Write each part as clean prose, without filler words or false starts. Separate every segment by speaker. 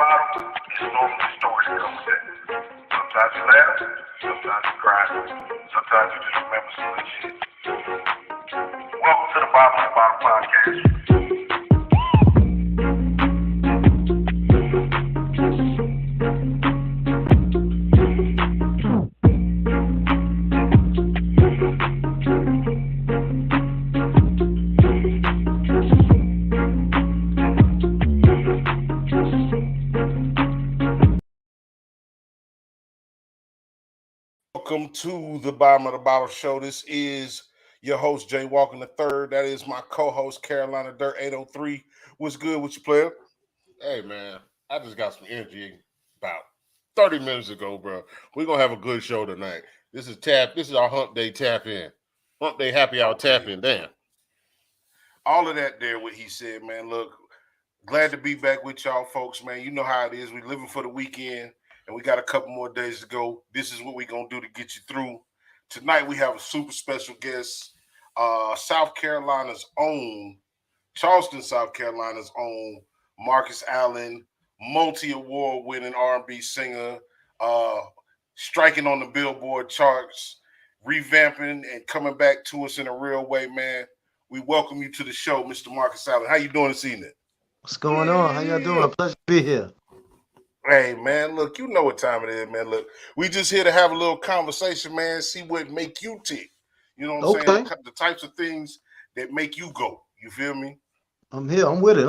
Speaker 1: bottle, it's normally the story that comes with that. Sometimes you laugh, sometimes you cry, sometimes you just remember some good shit. Welcome to the Bottom of the Bottle podcast.
Speaker 2: Welcome to the Bottom of the Bottle Show. This is your host, Jay Walker III. That is my co-host, Carolina Dirt 803. What's good with you, player?
Speaker 3: Hey, man, I just got some energy about 30 minutes ago, bro. We're going to have a good show tonight. This is our Hump Day Tap In. Hump Day Happy Hour Tap In. Damn.
Speaker 2: All of that there, what he said, man. Look, glad to be back with y'all folks, man. You know how it is. We're living for the weekend. And we got a couple more days to go. This is what we're going to do to get you through. Tonight, we have a super special guest, South Carolina's own, Charleston, South Carolina's own, Marcus Allen, multi-award winning R&B singer, striking on the Billboard charts, revamping and coming back to us in a real way, man. We welcome you to the show, Mr. Marcus Allen. How you doing this evening?
Speaker 4: What's going on? How y'all doing? Pleasure to be here.
Speaker 2: Hey, man, look, you know what time it is, man. Look, we just here to have a little conversation, man, see what make you tick. You know what I'm saying? The types of things that make you go. You feel me?
Speaker 4: I'm here. I'm with it.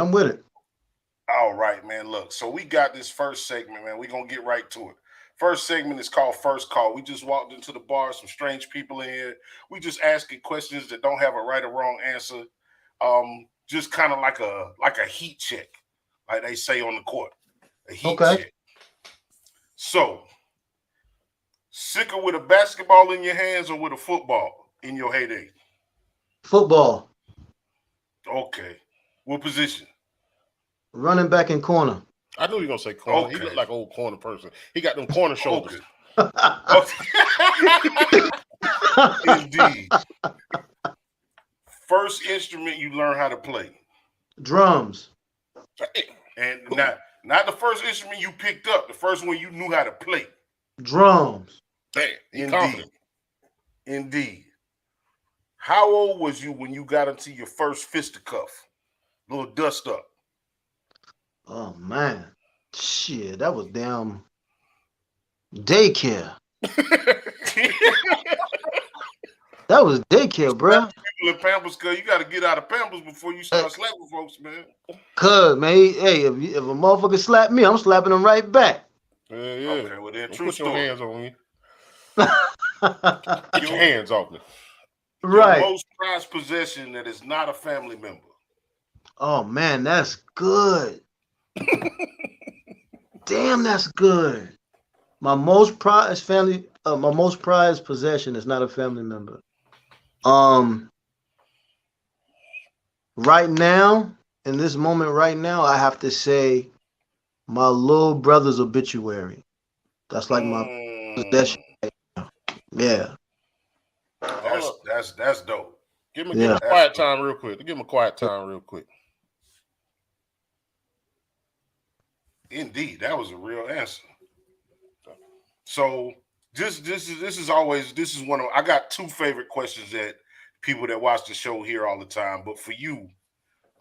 Speaker 2: All right, man. Look, so we got this first segment, man. We're going to get right to it. First segment is called First Call. We just walked into the bar, some strange people in here. We just asking questions that don't have a right or wrong answer. Just kind of like a heat check, like they say on the court. A heat check. So, sicker with a basketball in your hands or with a football in your heyday?
Speaker 4: Football.
Speaker 2: Okay. What position?
Speaker 4: Running back and corner.
Speaker 3: I knew you were going to say corner. Okay. He looked like an old corner person. He got them corner shoulders.
Speaker 2: Indeed. First instrument you learn how to play?
Speaker 4: Drums.
Speaker 2: And not the first instrument you picked up, the first one you knew how to play.
Speaker 4: Drums.
Speaker 3: Damn,
Speaker 2: Indeed. How old was you when you got into your first fisticuff? Little dust up.
Speaker 4: Oh, man. Shit, that was damn daycare. That was daycare, bro.
Speaker 2: People in Pampers, cuz you got to get out of Pampers before you start slapping folks, man.
Speaker 4: Cuz, man, hey, if a motherfucker slap me, I'm slapping him right back.
Speaker 3: Yeah.
Speaker 2: Okay, well, then true
Speaker 3: put
Speaker 2: story.
Speaker 3: Your hands on me. Get your hands off me.
Speaker 4: Right.
Speaker 2: Your most prized possession that is not a family member.
Speaker 4: Oh, man, that's good. Damn, that's good. My most prized possession is not a family member. Right now, in this moment right now, I have to say my little brother's obituary. That's like my possession right now. Yeah.
Speaker 2: That's dope.
Speaker 3: Give him a quiet time real quick.
Speaker 2: Indeed, that was a real answer. So this is one of, I got two favorite questions that people that watch the show hear all the time, but for you,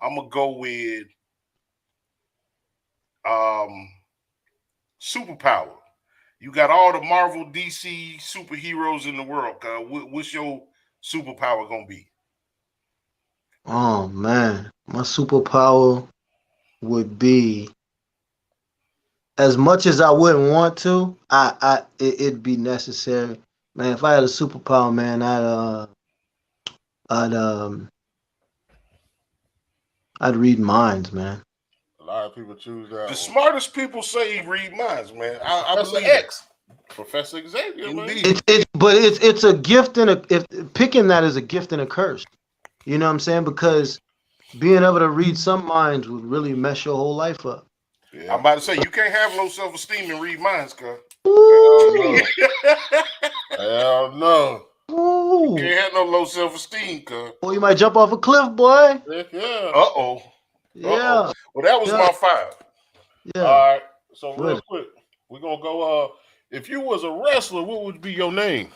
Speaker 2: I'm gonna go with superpower. You got all the Marvel, DC superheroes in the world. What's your superpower gonna be?
Speaker 4: Oh man, my superpower would be, as much as I wouldn't want to, it'd be necessary. Man, if I had a superpower, man, I'd read minds, man.
Speaker 3: A lot of people choose that.
Speaker 2: The smartest people say read minds, man. I believe
Speaker 3: X. Professor Xavier, man.
Speaker 4: It's a gift picking that is a gift and a curse. You know what I'm saying? Because being able to read some minds would really mess your whole life up.
Speaker 2: Yeah. I'm about to say, you can't have low self-esteem and read minds, cuz.
Speaker 3: Hell no.
Speaker 4: Ooh.
Speaker 2: You can't have no low self-esteem, cuz.
Speaker 4: Boy, you might jump off a cliff, boy.
Speaker 3: Yeah.
Speaker 2: Uh-oh.
Speaker 4: Yeah.
Speaker 2: Well, that was my 5.
Speaker 4: Yeah.
Speaker 3: All right. So real
Speaker 4: Good.
Speaker 3: quick, we're gonna go. If you was a wrestler, what would be your name?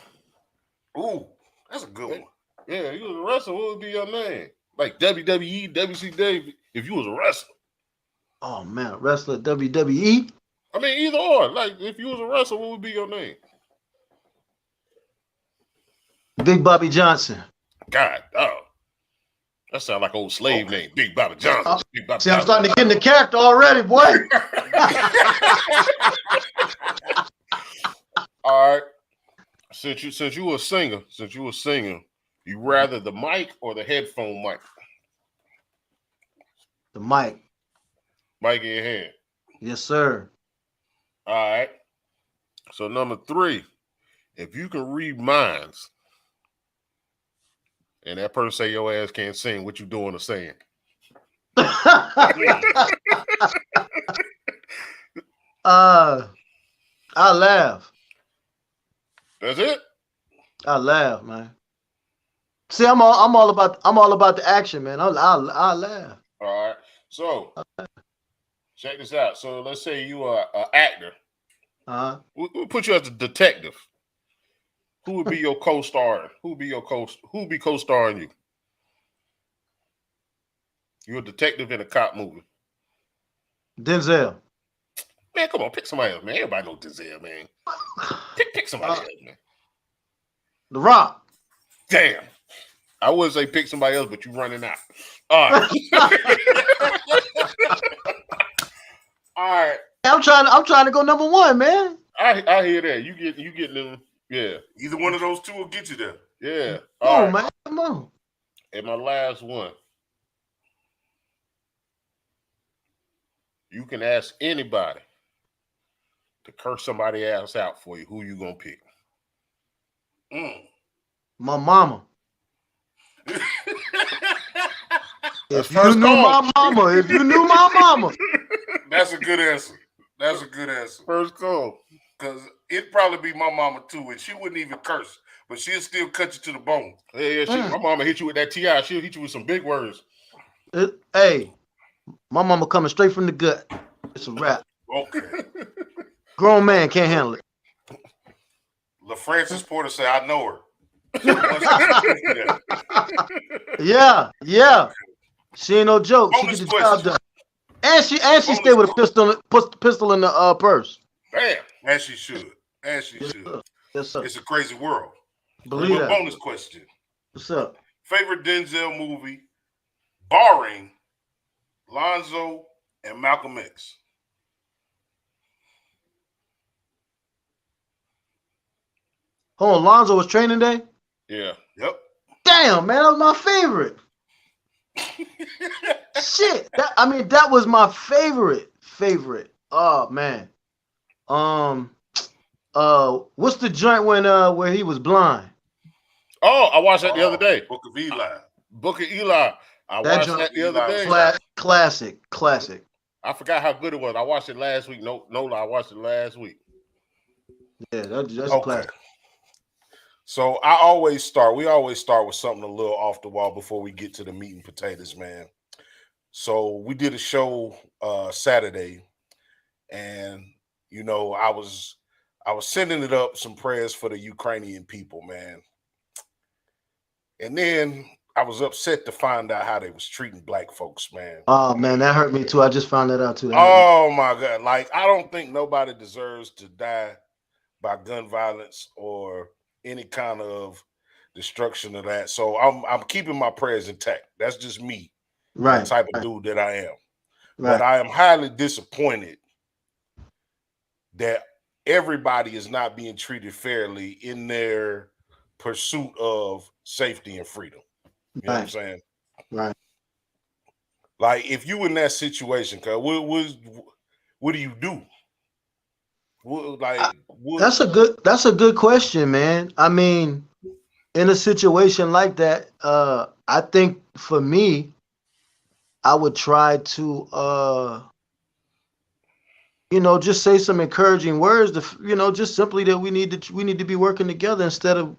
Speaker 2: Ooh, that's a good one.
Speaker 3: Yeah, you was a wrestler, what would be your name? Like WWE, WCW. If you was a wrestler.
Speaker 4: Oh man, wrestler WWE.
Speaker 3: I mean, either or. Like, if you was a wrestler, what would be your name?
Speaker 4: Big Bobby Johnson.
Speaker 3: God, oh, that sounds like old slave name, Big Bobby Johnson. Big Bobby
Speaker 4: See, I'm
Speaker 3: Johnson.
Speaker 4: starting to get in the character already, boy.
Speaker 3: All right. Since you were a singer, you rather the mic or the headphone mic?
Speaker 4: The mic.
Speaker 3: Mic in your hand.
Speaker 4: Yes, sir.
Speaker 3: All right. So number 3, if you can read minds, and that person say your ass can't sing, what you doing or saying?
Speaker 4: I laugh.
Speaker 3: That's it.
Speaker 4: I laugh, man. See, I'm all about the action, man. I laugh.
Speaker 3: All right. So check this out. So let's say you are an actor. We'll put you as a detective. Who would be your co-star? Who would be co-starring you? You're a detective in a cop movie.
Speaker 4: Denzel.
Speaker 3: Man, come on, pick somebody else, man. Everybody knows Denzel, man. Pick somebody else, man.
Speaker 4: The Rock.
Speaker 3: Damn. I would say pick somebody else, but you running out. All right. All right.
Speaker 4: I'm trying to go number 1, man.
Speaker 3: I hear that. You getting them. Yeah.
Speaker 2: Either one of those two will get you there.
Speaker 3: Yeah.
Speaker 4: All right, man. Come on.
Speaker 3: And my last one. You can ask anybody to curse somebody else out for you. Who you gonna pick?
Speaker 4: My mama. If you
Speaker 3: first
Speaker 4: knew
Speaker 3: call.
Speaker 4: my mama, if you knew my mama.
Speaker 2: That's a good answer. That's a good answer.
Speaker 3: First call.
Speaker 2: Because it'd probably be my mama too, and she wouldn't even curse, but she'll still cut you to the bone.
Speaker 3: Yeah. My mama hit you with that TI. She'll hit you with some big words.
Speaker 4: Hey, my mama coming straight from the gut. It's a wrap.
Speaker 2: Okay.
Speaker 4: Grown man can't handle it.
Speaker 2: LaFrancis Porter said, I know her.
Speaker 4: Yeah. She ain't no joke.
Speaker 2: Bonus
Speaker 4: She get the job
Speaker 2: question.
Speaker 4: done. And she stay with a pistol in the purse.
Speaker 2: Damn. As she should.
Speaker 4: Yes, sir.
Speaker 2: It's a crazy world.
Speaker 4: Believe that.
Speaker 2: Bonus question.
Speaker 4: What's up?
Speaker 2: Favorite Denzel movie, barring Lonzo and Malcolm X?
Speaker 4: Hold on, Lonzo was Training Day?
Speaker 3: Yeah.
Speaker 2: Yep.
Speaker 4: Damn, man, that was my favorite. Shit. That was my favorite. Oh man. What's the joint where he was blind?
Speaker 3: Oh, I watched that the other day.
Speaker 2: Book of Eli.
Speaker 3: I watched that the other day.
Speaker 4: Classic.
Speaker 3: I forgot how good it was. I watched it last week. No lie, I watched it last week.
Speaker 4: Yeah, that's
Speaker 2: Okay.
Speaker 4: classic.
Speaker 2: So we always start with something a little off the wall before we get to the meat and potatoes, man. So we did a show Saturday, and I was sending it up some prayers for the Ukrainian people, man. And then I was upset to find out how they was treating black folks, man.
Speaker 4: Oh man, that hurt me too. I just found that out too.
Speaker 2: Oh my God. Like, I don't think nobody deserves to die by gun violence or any kind of destruction of that. So I'm keeping my prayers intact. That's just me.
Speaker 4: Right.
Speaker 2: The type of dude that I am.
Speaker 4: Right.
Speaker 2: But I am highly disappointed that everybody is not being treated fairly in their pursuit of safety and freedom. You know what I'm saying?
Speaker 4: Right.
Speaker 2: Like, if you in that situation, what do you do?
Speaker 4: That's a good question, man. I mean, in a situation like that, I think for me, I would try to just say some encouraging words to, just simply that we need to be working together instead of,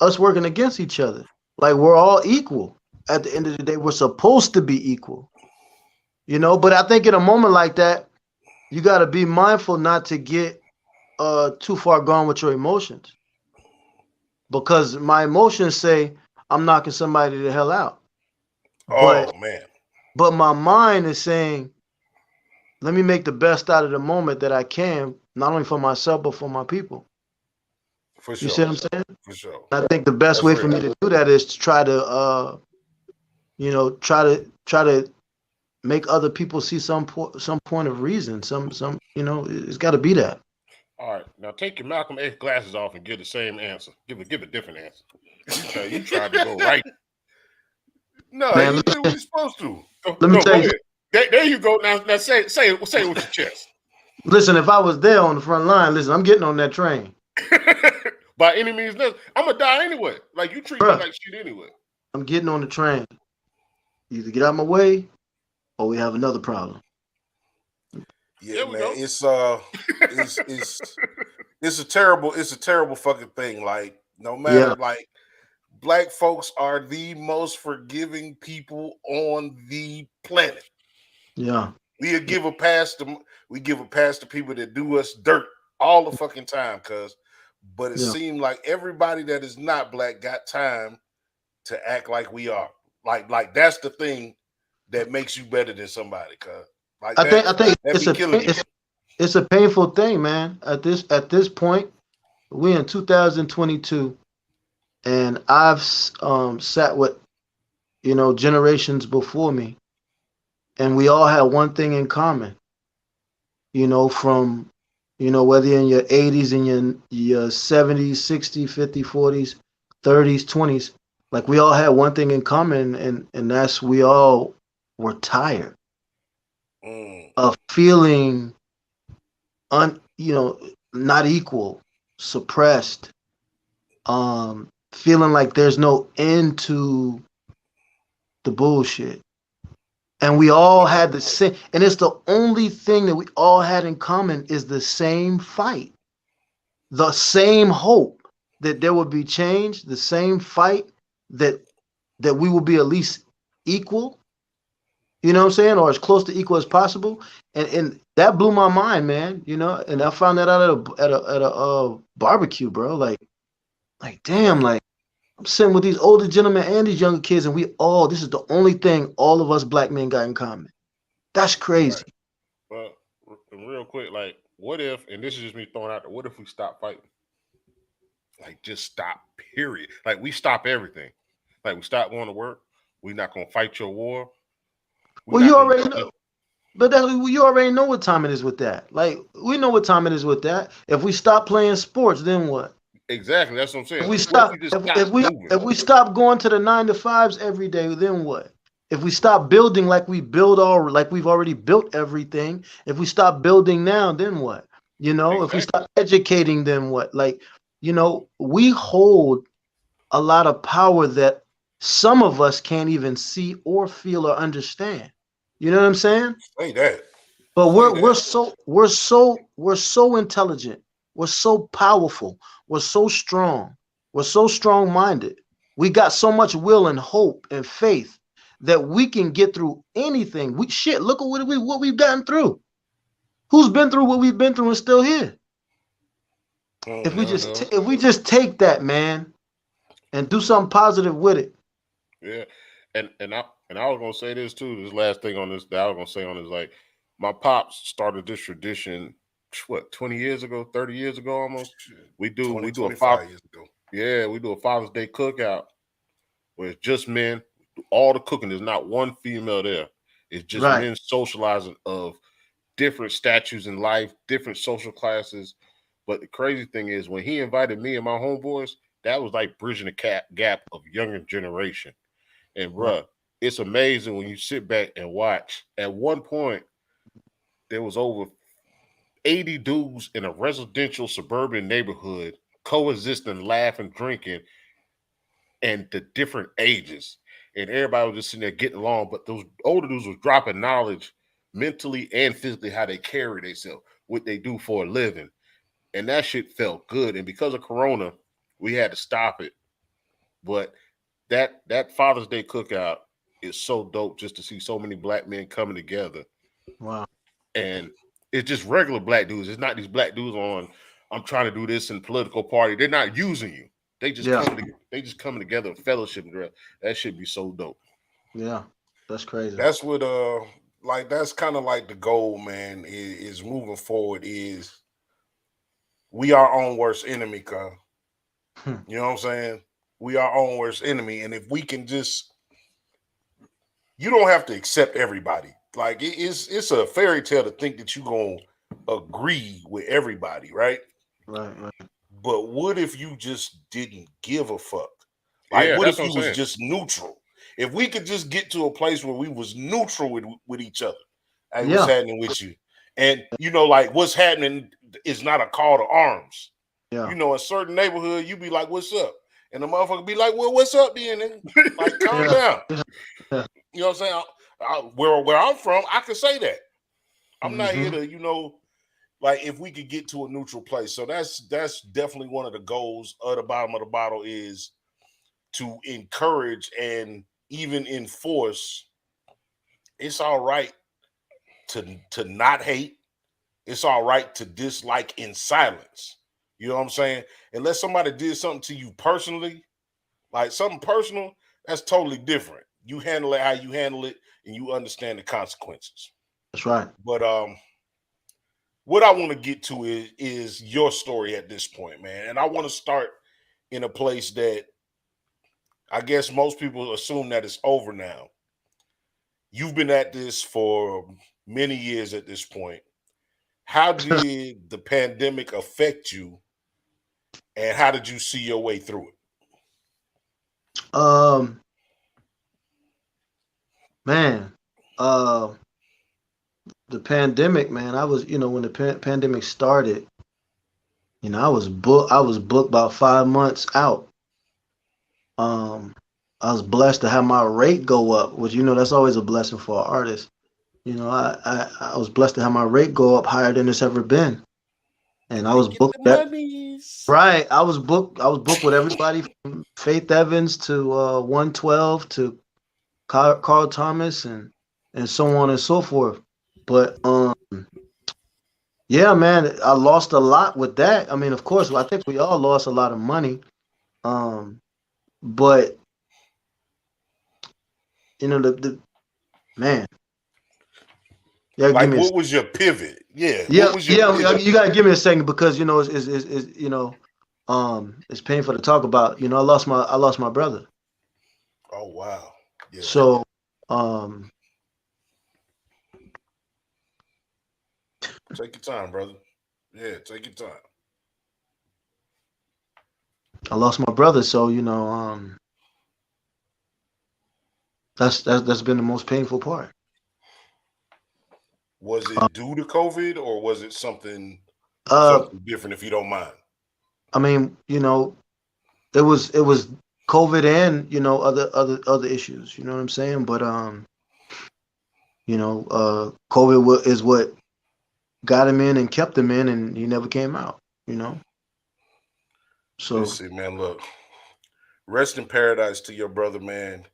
Speaker 4: us working against each other. Like, we're all equal. At the end of the day, we're supposed to be equal. But I think in a moment like that, you got to be mindful not to get too far gone with your emotions, because my emotions say I'm knocking somebody the hell out.
Speaker 2: Oh man.
Speaker 4: But my mind is saying, let me make the best out of the moment that I can, not only for myself but for my people.
Speaker 2: For sure.
Speaker 4: You see what I'm saying?
Speaker 2: For sure.
Speaker 4: I think the best way for me to do that is to try to try to make other people see some point of reason. Some it's got to be that.
Speaker 3: All right, now take your Malcolm X glasses off and give the same answer. Give a different answer. You tried to go right.
Speaker 2: No, man, you did what you're supposed to.
Speaker 4: Let me tell you.
Speaker 3: There you go. Now say it with your chest.
Speaker 4: Listen, if I was there on the front line, listen, I'm getting on that train.
Speaker 3: By any means necessary. I'm gonna die anyway. Like, you treat me like shit anyway. I'm
Speaker 4: getting on the train. Either get out of my way, or we have another problem.
Speaker 2: Yeah, man, it's a terrible fucking thing. Like, no matter, like, black folks are the most forgiving people on the planet.
Speaker 4: Yeah,
Speaker 2: we give a pass to people that do us dirt all the fucking time, but it seemed like everybody that is not black got time to act like we are. Like that's the thing that makes you better than somebody, cuz. Like, I think
Speaker 4: it's a painful thing, man. At this point, we're in 2022, and I've sat with generations before me, and we all had one thing in common. From whether you're in your 80s and your 70s, 60s, 50s, 40s, 30s, 20s, like, we all had one thing in common, and that's we all were tired of feeling not equal, suppressed, feeling like there's no end to the bullshit. And we all had the same, and it's the only thing that we all had in common is the same fight, the same hope that there would be change, the same fight that we will be at least equal, you know what I'm saying, or as close to equal as possible. And that blew my mind, man. And I found that out at a barbecue, bro. Like damn, like, I'm sitting with these older gentlemen and these younger kids, and this is the only thing all of us black men got in common. That's crazy.
Speaker 3: Right. Well, real quick, like, what if, and this is just me throwing out there, what if we stop fighting? Like, just stop, period. Like, we stop everything. Like, we stop going to work. We're not going to fight your war.
Speaker 4: Well, you already know. But you already know what time it is with that. Like, we know what time it is with that. If we stop playing sports, then what?
Speaker 3: Exactly, that's what I'm saying.
Speaker 4: If we stop going to the 9-to-5s every day, then what? If we stop building like we've already built everything, if we stop building now, then what? Exactly. If we stop educating, then what? Like, we hold a lot of power that some of us can't even see or feel or understand. You know what I'm saying?
Speaker 2: Say that.
Speaker 4: But we're so intelligent. We're so powerful. We're so strong. We're so strong-minded. We got so much will and hope and faith that we can get through anything. Look at what we've gotten through. Who's been through what we've been through and still here? If we just take that, man, and do something positive with it.
Speaker 3: Yeah, and I was gonna say this too. This last thing on this that I was gonna say on is, like, my pops started this tradition. What, 20 years ago, 30 years ago almost? We do a years ago. Yeah, we do a Father's Day cookout where it's just men. All the cooking, there's not one female there. It's just men socializing of different statues in life, different social classes. But the crazy thing is, when he invited me and my homeboys, that was like bridging the gap of younger generation. And bruh, it's amazing when you sit back and watch. At one point, there was over 80 dudes in a residential suburban neighborhood coexisting, laughing, drinking, and the different ages. And everybody was just sitting there getting along. But those older dudes was dropping knowledge mentally and physically, how they carry themselves, what they do for a living. And that shit felt good. And because of Corona, we had to stop it. But that Father's Day cookout is so dope, just to see so many black men coming together.
Speaker 4: Wow.
Speaker 3: And It's just regular black dudes. It's not these black dudes on, I'm trying to do this in political party. They're not using you. They just coming together and fellowship. That should be so dope.
Speaker 4: Yeah, that's crazy.
Speaker 2: That's what that's kind of like the goal, man, is moving forward, is we are our own worst enemy, cuz. You know what I'm saying? We are our own worst enemy. And if we can just, you don't have to accept everybody. Like it's a fairy tale to think that you're gonna agree with everybody, right?
Speaker 4: Right.
Speaker 2: But what if you just didn't give a fuck? Like, what if you was just neutral? If we could just get to a place where we was neutral with each other, hey, what's happening with you? And like what's happening is not a call to arms. Yeah. A certain neighborhood, you be like, "What's up?" And the motherfucker be like, "Well, what's up, then?" Like, calm down. Yeah. You know what I'm saying? Where I'm from, I can say that. I'm not here to, like, if we could get to a neutral place. So that's definitely one of the goals of the bottom of the bottle, is to encourage and even enforce. It's all right to not hate. It's all right to dislike in silence. You know what I'm saying? Unless somebody did something to you personally, like something personal, that's totally different. You handle it how you handle it, and you understand the consequences.
Speaker 4: That's right.
Speaker 2: But what I want to get to is your story at this point, man. And I want to start in a place that I guess most people assume that it's over now. You've been at this for many years at this point. How did the pandemic affect you, and how did you see your way through it?
Speaker 4: Man, the pandemic, man, I was, when the pandemic started, I was booked about 5 months out. I was blessed to have my rate go up, which, that's always a blessing for an artist. I was blessed to have my rate go up higher than it's ever been. And I was booked right. I was booked with everybody from Faith Evans to 112 to Carl Thomas and so on and so forth. But yeah, man, I lost a lot with that. I mean, of course, I think we all lost a lot of money. But the man.
Speaker 2: Yeah, like, what was your pivot? Yeah. What was your pivot?
Speaker 4: You gotta give me a second, because it's painful to talk about. I lost my brother.
Speaker 2: Oh wow. Yeah.
Speaker 4: So
Speaker 2: take your time, brother. Yeah, take your time.
Speaker 4: I lost my brother, so that's been the most painful part.
Speaker 2: Was it due to COVID, or was it something different, if you don't mind?
Speaker 4: I mean, it was COVID and other issues. You know what I'm saying? But COVID is what got him in and kept him in, and he never came out. So
Speaker 2: listen, man, look, rest in paradise to your brother, man.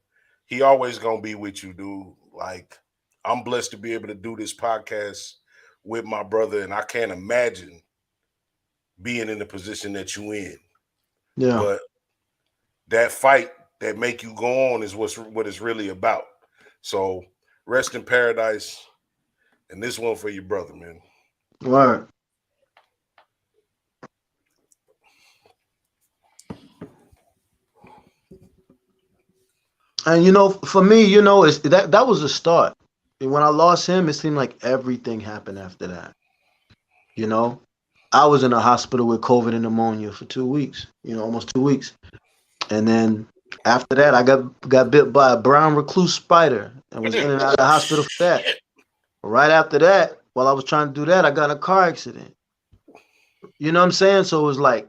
Speaker 2: He always gonna be with you, dude. Like, I'm blessed to be able to do this podcast with my brother, and I can't imagine being in the position that you in.
Speaker 4: Yeah.
Speaker 2: But that fight that make you go on is what it's really about. So rest in paradise, and this one for your brother, man.
Speaker 4: Right. And for me, it's that was a start. When I lost him, it seemed like everything happened after that. I was in a hospital with COVID and pneumonia for 2 weeks, almost 2 weeks. And then after that, I got bit by a brown recluse spider and was in and out of the hospital for that. Right after that, while I was trying to do that, I got in a car accident. You know what I'm saying? So it was like,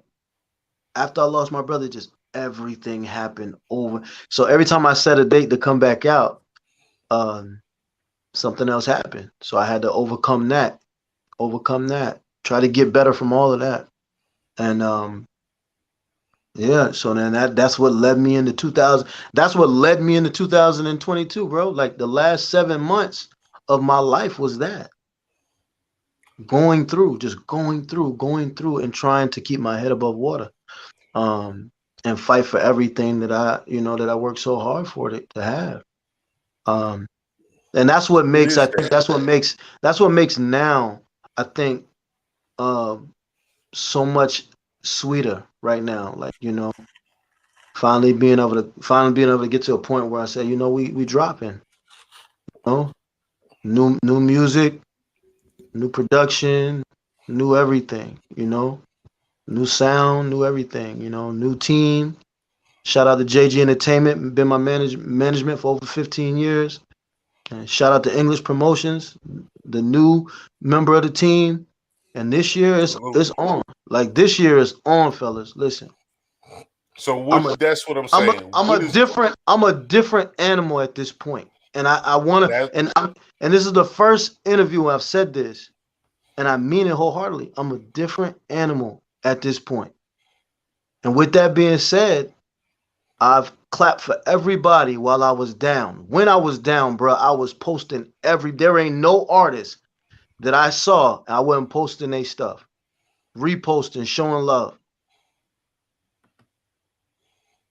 Speaker 4: after I lost my brother, just everything happened over. So every time I set a date to come back out, something else happened. So I had to overcome that, try to get better from all of that. And yeah, so then that's what led me into 2000. That's what led me into 2022, bro. Like, the last 7 months of my life was that. going through, and trying to keep my head above water, and fight for everything that I work so hard for to have. And that's what makes that's what makes now, I think, so much sweeter right now. Like, finally being able to get to a point where I say, we dropping, new music, new production, new everything, new sound, new everything, new team. Shout out to JG Entertainment, been my management for over 15 years. And shout out to English Promotions, the new member of the team. And this year it's on. Like, this year is on, fellas. Listen.
Speaker 2: So that's what I'm saying.
Speaker 4: I'm a different animal at this point. And I want to, and this is the first interview I've said this, and I mean it wholeheartedly. I'm a different animal at this point. And with that being said, I've clapped for everybody while I was down. When I was down, bro, I was posting there ain't no artist that I saw and I wasn't posting their stuff, reposting, showing love.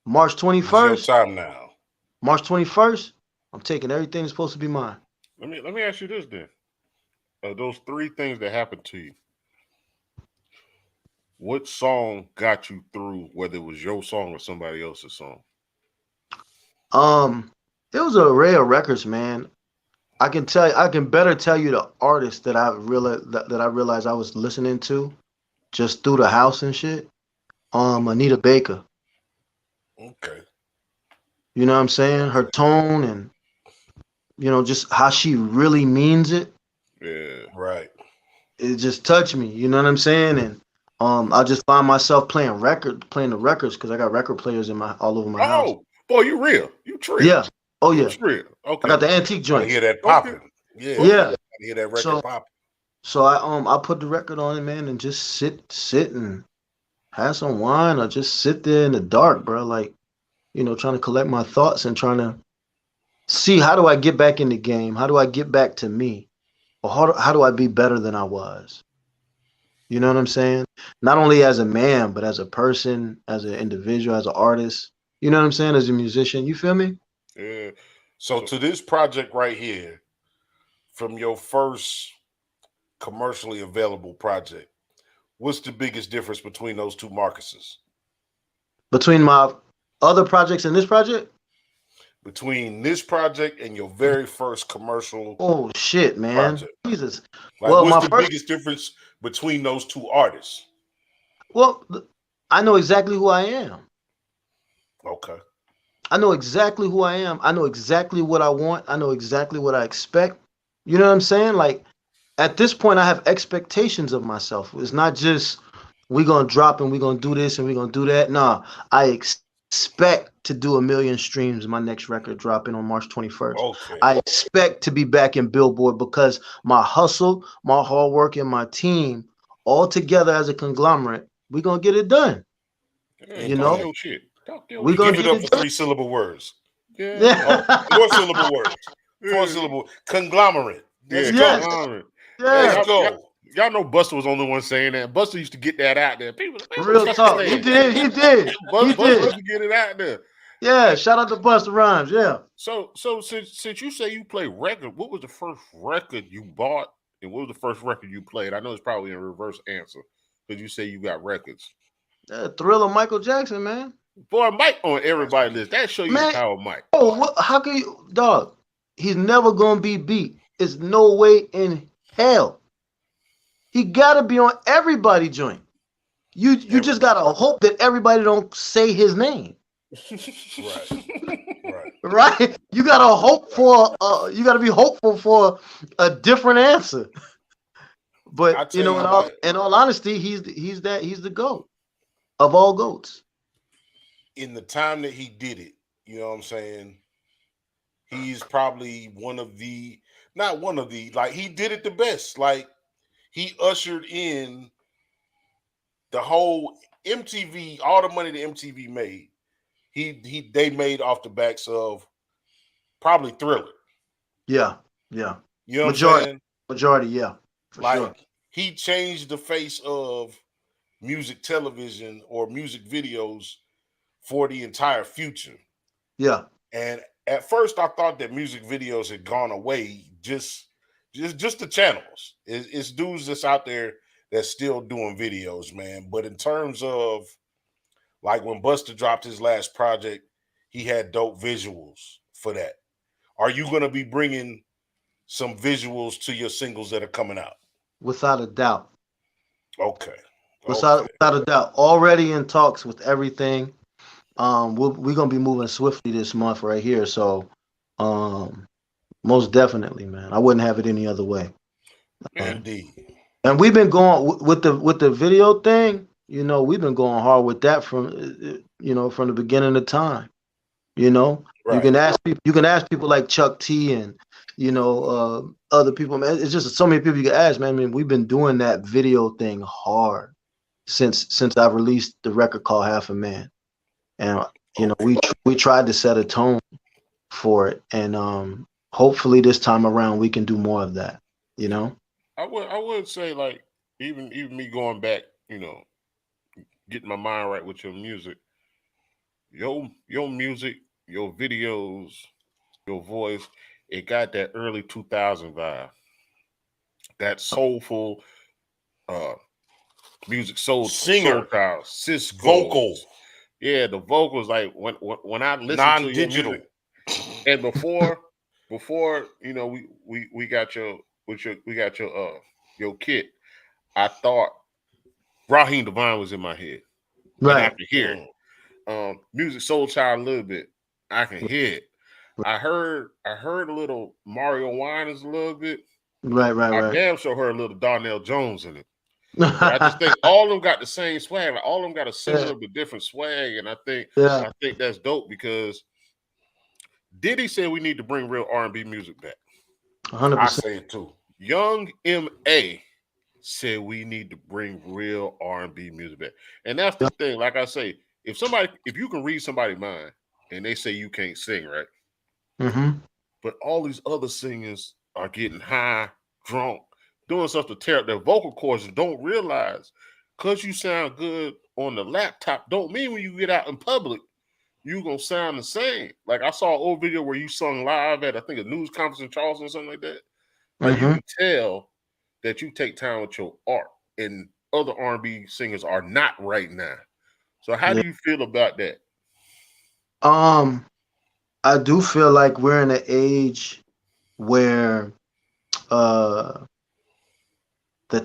Speaker 4: March 21st.
Speaker 2: It's your time now.
Speaker 4: March 21st, I'm taking everything that's supposed to be mine.
Speaker 3: Let me ask you this then. Those three things that happened to you, what song got you through, whether it was your song or somebody else's song?
Speaker 4: It was an array of records, man. I can better tell you the artist that I realized I was listening to just through the house and shit. Anita Baker.
Speaker 2: Okay.
Speaker 4: You know what I'm saying? Her tone and just how she really means it.
Speaker 3: Yeah.
Speaker 2: Right.
Speaker 4: It just touched me. You know what I'm saying? And I just find myself playing the records because I got record players all over my house.
Speaker 3: Oh, boy, you real. You true.
Speaker 4: Yeah. Oh yeah.
Speaker 3: You real. Okay.
Speaker 4: I got the antique joint.
Speaker 2: I hear that popping.
Speaker 3: Okay.
Speaker 2: Yeah. I hear that record popping.
Speaker 4: So I put the record on it, man, and just sit and have some wine or just sit there in the dark, bro. Like, trying to collect my thoughts and trying to see how do I get back in the game? How do I get back to me? Or how do I be better than I was? You know what I'm saying? Not only as a man, but as a person, as an individual, as an artist. You know what I'm saying? As a musician. You feel me?
Speaker 3: Yeah.
Speaker 2: So to this project right here, from your first commercially available project, what's the biggest difference between those two Marcuses?
Speaker 4: Between my other projects and this project?
Speaker 2: Between this project and your very first commercial.
Speaker 4: Oh shit, man.
Speaker 2: Project.
Speaker 4: Jesus.
Speaker 2: Like, what's the biggest difference between those two artists?
Speaker 4: Well, I know exactly who I am.
Speaker 2: Okay.
Speaker 4: I know exactly who I am. I know exactly what I want. I know exactly what I expect. You know what I'm saying? Like, at this point, I have expectations of myself. It's not just we're going to drop and we're going to do this and we're going to do that. No, I expect to do 1 million streams in my next record dropping on March 21st.
Speaker 2: Okay.
Speaker 4: I expect to be back in Billboard because my hustle, my hard work, and my team all together as a conglomerate, we're going to get it done.
Speaker 3: Hey, your shit.
Speaker 4: We're going to
Speaker 2: give it up for 3-syllable words.
Speaker 3: Yeah.
Speaker 2: 4-syllable words. 4-syllable conglomerate.
Speaker 3: Let's
Speaker 2: go.
Speaker 3: Let's go. Y'all know Busta was the only one saying that. Busta used to get that out there. People,
Speaker 4: real talk. He did.
Speaker 3: Busta used to get it out there.
Speaker 4: Yeah, shout out to Busta Rhymes. Yeah.
Speaker 3: So since you say you play record, what was the first record you bought, and what was the first record you played? I know it's probably a reverse answer because you say you got records.
Speaker 4: Thriller, Michael Jackson, man.
Speaker 3: Boy, Mike on everybody's list. That show you the power of Mike.
Speaker 4: Oh, how can you, dog? He's never gonna be beat. It's no way in hell. He gotta be on everybody joint. You just gotta hope that everybody don't say his name. Right. You gotta hope for. You gotta be hopeful for a different answer. But in all honesty, he's the GOAT of all GOATs.
Speaker 2: In the time that he did it, you know what I'm saying? He's probably like, he did it the best. Like, he ushered in the whole MTV, all the money that MTV made. They made off the backs of probably Thriller.
Speaker 4: Yeah.
Speaker 2: You know what I'm saying?
Speaker 4: Majority, yeah.
Speaker 2: Like,
Speaker 4: sure.
Speaker 2: he changed the face of music television or music videos for the entire future.
Speaker 4: Yeah.
Speaker 2: And at first I thought that music videos had gone away, just the channels. It's dudes that's out there that's still doing videos, man. But in terms of like when Busta dropped his last project, he had dope visuals for that. Are you going to be bringing some visuals to your singles that are coming out?
Speaker 4: Without a doubt.
Speaker 2: Okay.
Speaker 4: Without a doubt. Already in talks with everything. We're gonna be moving swiftly this month right here. So most definitely, man. I wouldn't have it any other way.
Speaker 2: Indeed.
Speaker 4: And we've been going with the video thing, you know, we've been going hard with that from the beginning of time. You know, right. You can ask people like Chuck T and other people, man. It's just so many people you can ask, man. I mean, we've been doing that video thing hard since I released the record called Half a Man. And we tried to set a tone for it, and hopefully this time around we can do more of that. You know,
Speaker 3: I would say, like, even me going back, getting my mind right with your music, your music, your videos, your voice, it got that early 2000 vibe, that soulful music, singer, sis
Speaker 2: vocals.
Speaker 3: Yeah, the vocals, like when I listen
Speaker 2: non-digital.
Speaker 3: to your music, and before we got your kit, I thought Raheem Devaughn was in my head.
Speaker 4: Right.
Speaker 3: I could hear it. Music Soul Child a little bit. I can hear it. I heard a little Mario Winans a little bit.
Speaker 4: Right.
Speaker 3: I damn sure heard a little Darnell Jones in it. I just think all of them got the same swag. Like, all of them got a similar but different swag, and I think that's dope because Diddy said we need to bring real R&B music back.
Speaker 4: 100%.
Speaker 2: I say it too.
Speaker 3: Young M.A. said we need to bring real R&B music back, and that's the thing. Like I say, if you can read somebody's mind and they say you can't sing, right?
Speaker 4: Mm-hmm.
Speaker 3: But all these other singers are getting high, drunk, doing stuff to tear up their vocal cords and don't realize because you sound good on the laptop don't mean when you get out in public you're going to sound the same. Like I saw an old video where you sung live at, I think, a news conference in Charleston or something like that. Like you can tell that you take time with your art, and other R&B singers are not right now. So how do you feel about that?
Speaker 4: I do feel like we're in an age where the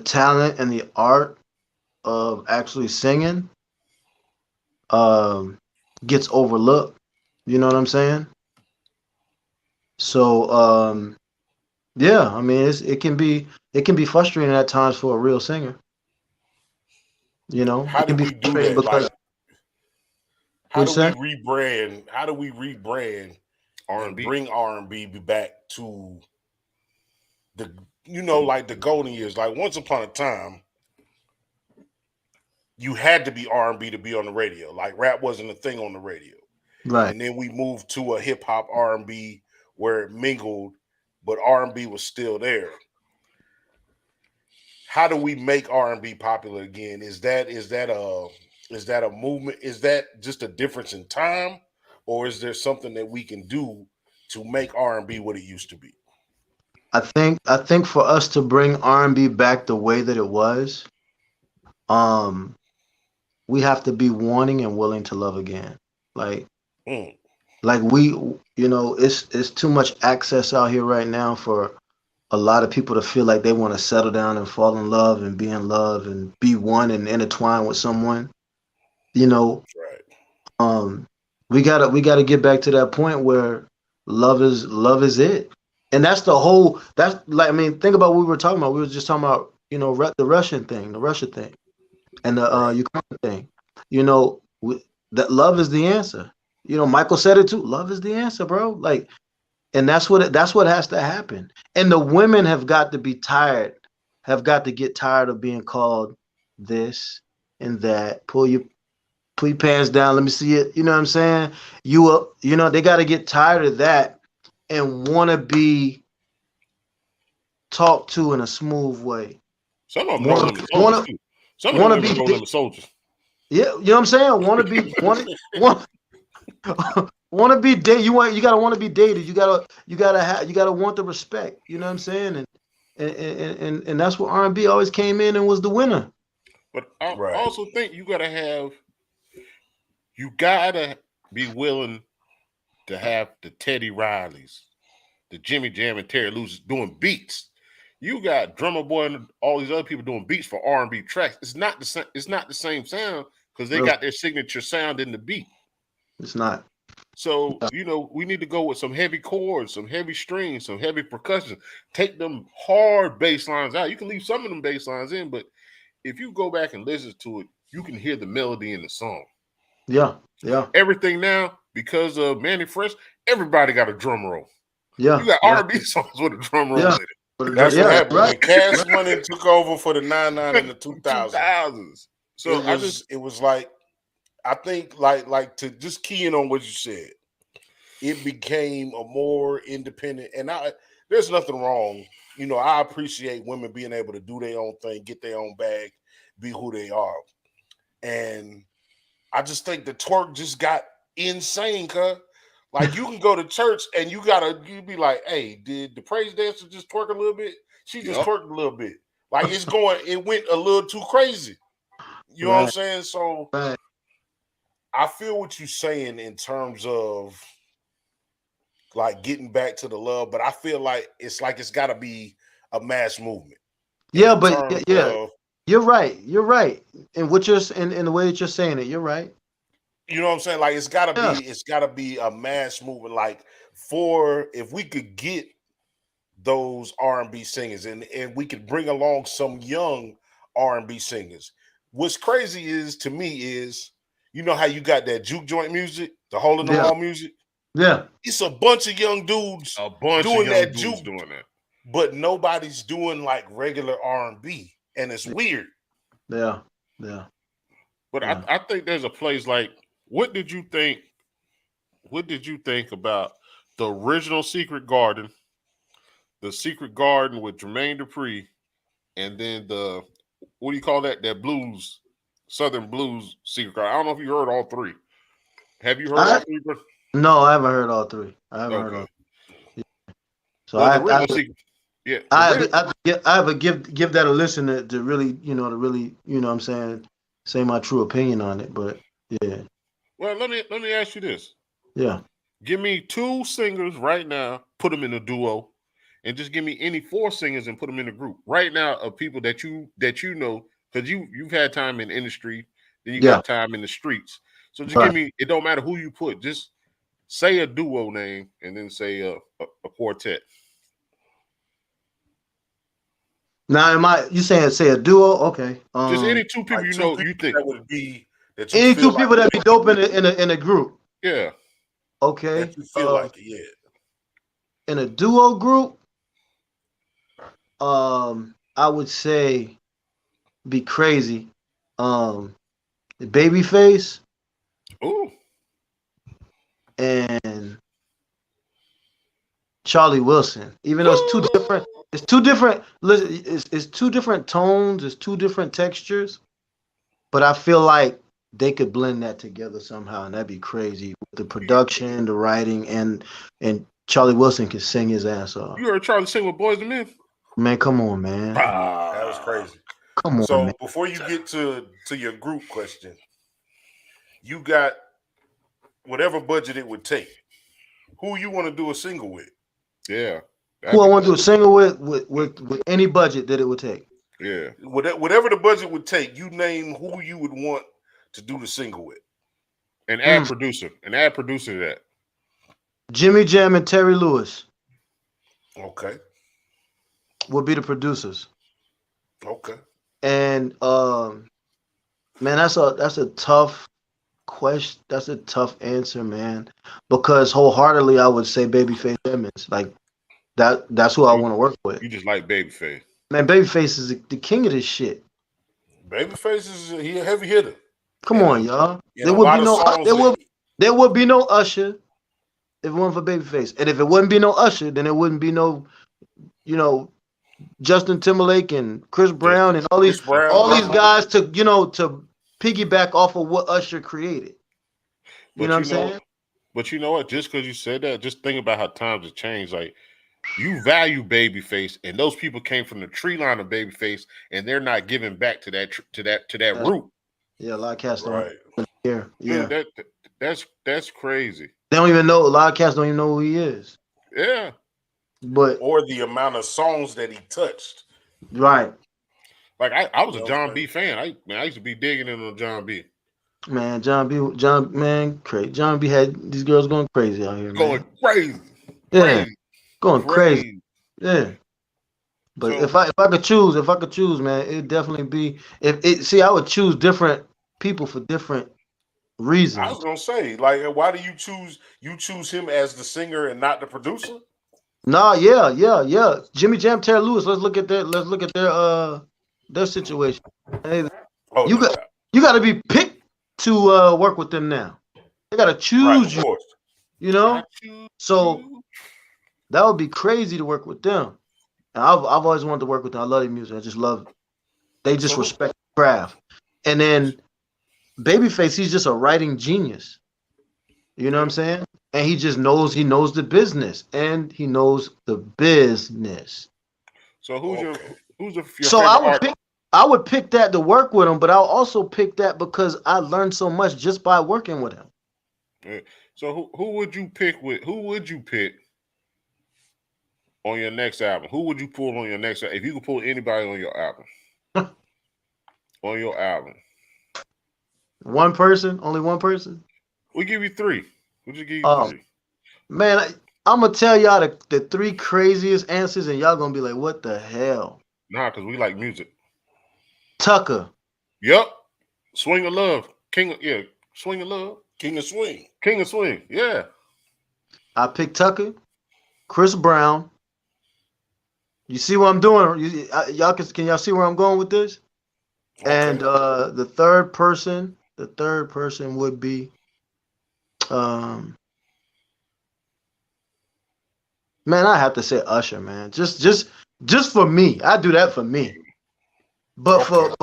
Speaker 4: talent and the art of actually singing gets overlooked. You know what I'm saying? So I mean it can be frustrating at times for a real singer. You know,
Speaker 2: how do we do that?
Speaker 4: Because,
Speaker 2: how do we rebrand
Speaker 3: R&B,
Speaker 2: bring R&B back to the like the golden years? Like once upon a time, you had to be R&B to be on the radio. Like rap wasn't a thing on the radio,
Speaker 4: right?
Speaker 2: And then we moved to a hip hop R&B where it mingled, but R&B was still there. How do we make R&B popular again? Is that a movement? Is that just a difference in time, or is there something that we can do to make R&B what it used to be?
Speaker 4: I think for us to bring R&B back the way that it was, we have to be wanting and willing to love again. Like we, it's too much access out here right now for a lot of people to feel like they want to settle down and fall in love and be in love and be one and intertwine with someone.
Speaker 2: Right.
Speaker 4: We gotta get back to that point where love is it. And that's like, I mean, think about what we were talking about. We were just talking about, the Russia thing, and the Ukraine thing. That love is the answer. Michael said it too. Love is the answer, bro. Like, and that's what has to happen. And the women have got to get tired of being called this and that. Pull your pants down. Let me see it. You know what I'm saying? They got to get tired of that and want to be talked to in a smooth way.
Speaker 3: Some of them know them soldiers too. Some of them know them soldiers.
Speaker 4: Yeah, you know what I'm saying? Want to be dated. You gotta want to be dated. You gotta want the respect. You know what I'm saying? And that's what R&B always came in and was the winner.
Speaker 3: But I also think you gotta be willing to have the Teddy Rileys, the Jimmy Jam and Terry Lewis doing beats. You got Drummer Boy and all these other people doing beats for R&B tracks. It's not the same. It's not the same sound because they got their signature sound in the beat.
Speaker 4: It's not.
Speaker 3: So we need to go with some heavy chords, some heavy strings, some heavy percussion. Take them hard bass lines out. You can leave some of them bass lines in, but if you go back and listen to it, you can hear the melody in the song.
Speaker 4: Yeah.
Speaker 3: Everything now, because of Manny Fresh, everybody got a drum roll.
Speaker 4: Yeah.
Speaker 3: You got R&B songs with a drum roll in it.
Speaker 2: That's what happened. Right. When Cash Money took over for the 99 and the 2000s.
Speaker 3: So
Speaker 2: it was like, I think like to just key in on what you said, it became a more independent, and there's nothing wrong. I appreciate women being able to do their own thing, get their own bag, be who they are. And I just think the twerk just got insane, cuz. Like, you can go to church and you be like, hey, did the praise dancer just twerk a little bit? She just twerked a little bit. Like, it went a little too crazy. You know what I'm saying? So I feel what you're saying in terms of like getting back to the love, but I feel like it's got to be a mass movement.
Speaker 4: Yeah, but you're right. You're right. And what you're in the way that you're saying it, you're right.
Speaker 2: You know what I'm saying? Like, it's gotta be a mass movement. Like, if we could get those R&B singers and we could bring along some young R&B singers. What's crazy to me is, you know how you got that juke joint music, the hole in the wall music?
Speaker 4: Yeah.
Speaker 2: It's a bunch of young dudes doing that juke, but nobody's doing like regular R&B, and it's weird.
Speaker 4: Yeah.
Speaker 3: But I think there's a place like, what did you think about the original Secret Garden, the Secret Garden with Jermaine Dupri, and then the, what do you call that? That blues, Southern blues Secret Garden. I don't know if you heard all three. Have you heard all three?
Speaker 4: No, I haven't heard all three. I haven't heard all three. So I have to give that a listen to really, you know what I'm saying, say my true opinion on it. But yeah.
Speaker 3: Well, let me ask you this.
Speaker 4: Yeah.
Speaker 3: Give me 2 singers right now, put them in a duo, and just give me any 4 singers and put them in a group right now of people that you know, because you've had time in the industry, then you got time in the streets. So just give me, it don't matter who you put, just say a duo name and then say a quartet.
Speaker 4: Now, you saying say a duo? Okay.
Speaker 3: Just any 2 people you think
Speaker 2: that would be.
Speaker 4: Any 2 people that be dope in a group.
Speaker 3: Yeah.
Speaker 4: Okay.
Speaker 2: That you feel like it, yeah.
Speaker 4: In a duo group, I would say be crazy. Babyface.
Speaker 3: Ooh.
Speaker 4: And Charlie Wilson. Even though it's 2 different, it's 2 different. It's 2 different tones. It's 2 different textures. But I feel like they could blend that together somehow, and that'd be crazy. The production, the writing, and Charlie Wilson can sing his ass off.
Speaker 3: You heard Charlie sing with Boys and Men?
Speaker 4: Man, come on, man.
Speaker 2: That was crazy.
Speaker 4: Come on,
Speaker 2: so
Speaker 4: man.
Speaker 2: Before you get to your group question, you got whatever budget it would take. Who you want to do a single with?
Speaker 3: Yeah.
Speaker 4: Who I want to do a single with any budget that it would take.
Speaker 3: Yeah.
Speaker 2: Whatever the budget would take, you name who you would want to do the single with.
Speaker 3: And add producer. And add producer to that.
Speaker 4: Jimmy Jam and Terry Lewis.
Speaker 2: Okay.
Speaker 4: Would be the producers.
Speaker 2: Okay.
Speaker 4: And man, that's a tough question. That's a tough answer, man. Because wholeheartedly I would say Babyface Edmonds. Like that's who I want to work with.
Speaker 3: You just like Babyface.
Speaker 4: Man, Babyface is the king of this shit.
Speaker 2: Babyface he a heavy hitter.
Speaker 4: Come on, y'all. There would be no Usher if it wasn't for Babyface. And if it wouldn't be no Usher, then it wouldn't be no Justin Timberlake and Chris Brown and all these guys to to piggyback off of what Usher created. You know what I'm saying?
Speaker 3: But you know what? Just because you said that, just think about how times have changed. Like, you value Babyface, and those people came from the tree line of Babyface, and they're not giving back to that root.
Speaker 4: Yeah, a lot of cats don't. Yeah.
Speaker 3: Dude, that's crazy.
Speaker 4: They don't even know. A lot of cats don't even know who he is.
Speaker 3: Yeah.
Speaker 2: Or the amount of songs that he touched.
Speaker 4: Right.
Speaker 3: Like I was a John B fan. I used to be digging into John B.
Speaker 4: Man, crazy. John B had these girls going crazy out here, man.
Speaker 3: Going crazy.
Speaker 4: Yeah. Going crazy. Yeah. But if I could choose, man, it'd definitely be I would choose different people for different reasons.
Speaker 2: I was gonna say, like, why do you choose him as the singer and not the producer?
Speaker 4: Nah, yeah. Jimmy Jam, Terry Lewis. Let's look at their situation. Hey, you got to be picked to work with them now. They got to choose you. You know, so that would be crazy to work with them. And I've always wanted to work with them. I love their music. I just love it. They just respect the craft. And then Babyface, he's just a writing genius. You know what I'm saying? And he knows the business, and he knows the business.
Speaker 3: So who's your
Speaker 4: so I would pick that to work with him, but I'll also pick that because I learned so much just by working with him.
Speaker 3: Yeah. So who would you pick on your next album? Who would you pull on your next album? If you could pull anybody on your album. On your album.
Speaker 4: One person? Only one person?
Speaker 3: We'll give you three. We'll just give you three.
Speaker 4: Man, I'm going to tell y'all the three craziest answers, and y'all going to be like, what the hell?
Speaker 3: Nah, because we like music.
Speaker 4: Tucker.
Speaker 3: Yep. Swing of Love. Swing of Love.
Speaker 2: King of Swing.
Speaker 3: King of Swing. Yeah.
Speaker 4: I picked Tucker. Chris Brown. You see what I'm doing? Can y'all see where I'm going with this? Okay. And the third person would be man, I have to say Usher, man. Just for me. I do that for me. But for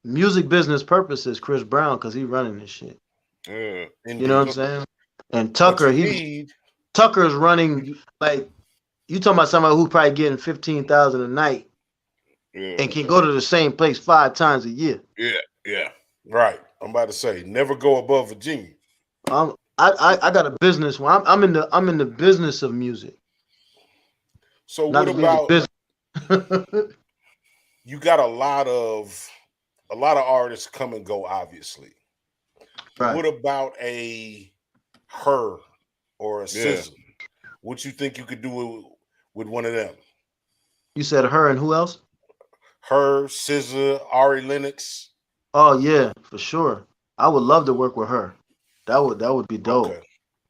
Speaker 4: music business purposes, Chris Brown, because he's running this shit.
Speaker 3: Yeah.
Speaker 4: You know what I'm saying? And Tucker, Tucker's running, like, you talking about somebody who's probably getting 15,000 a night and can go to the same place 5 times a year.
Speaker 2: Yeah. Right. I'm about to say, never go above Virginia.
Speaker 4: I got a business. Well, I'm in the business of music.
Speaker 2: So what about you got a lot of artists come and go, obviously. Right. What about her or a SZA? What you think you could do with one of them?
Speaker 4: You said her and who else?
Speaker 2: Her, SZA, Ari Lennox.
Speaker 4: Oh yeah, for sure. I would love to work with her. That would be dope. Okay.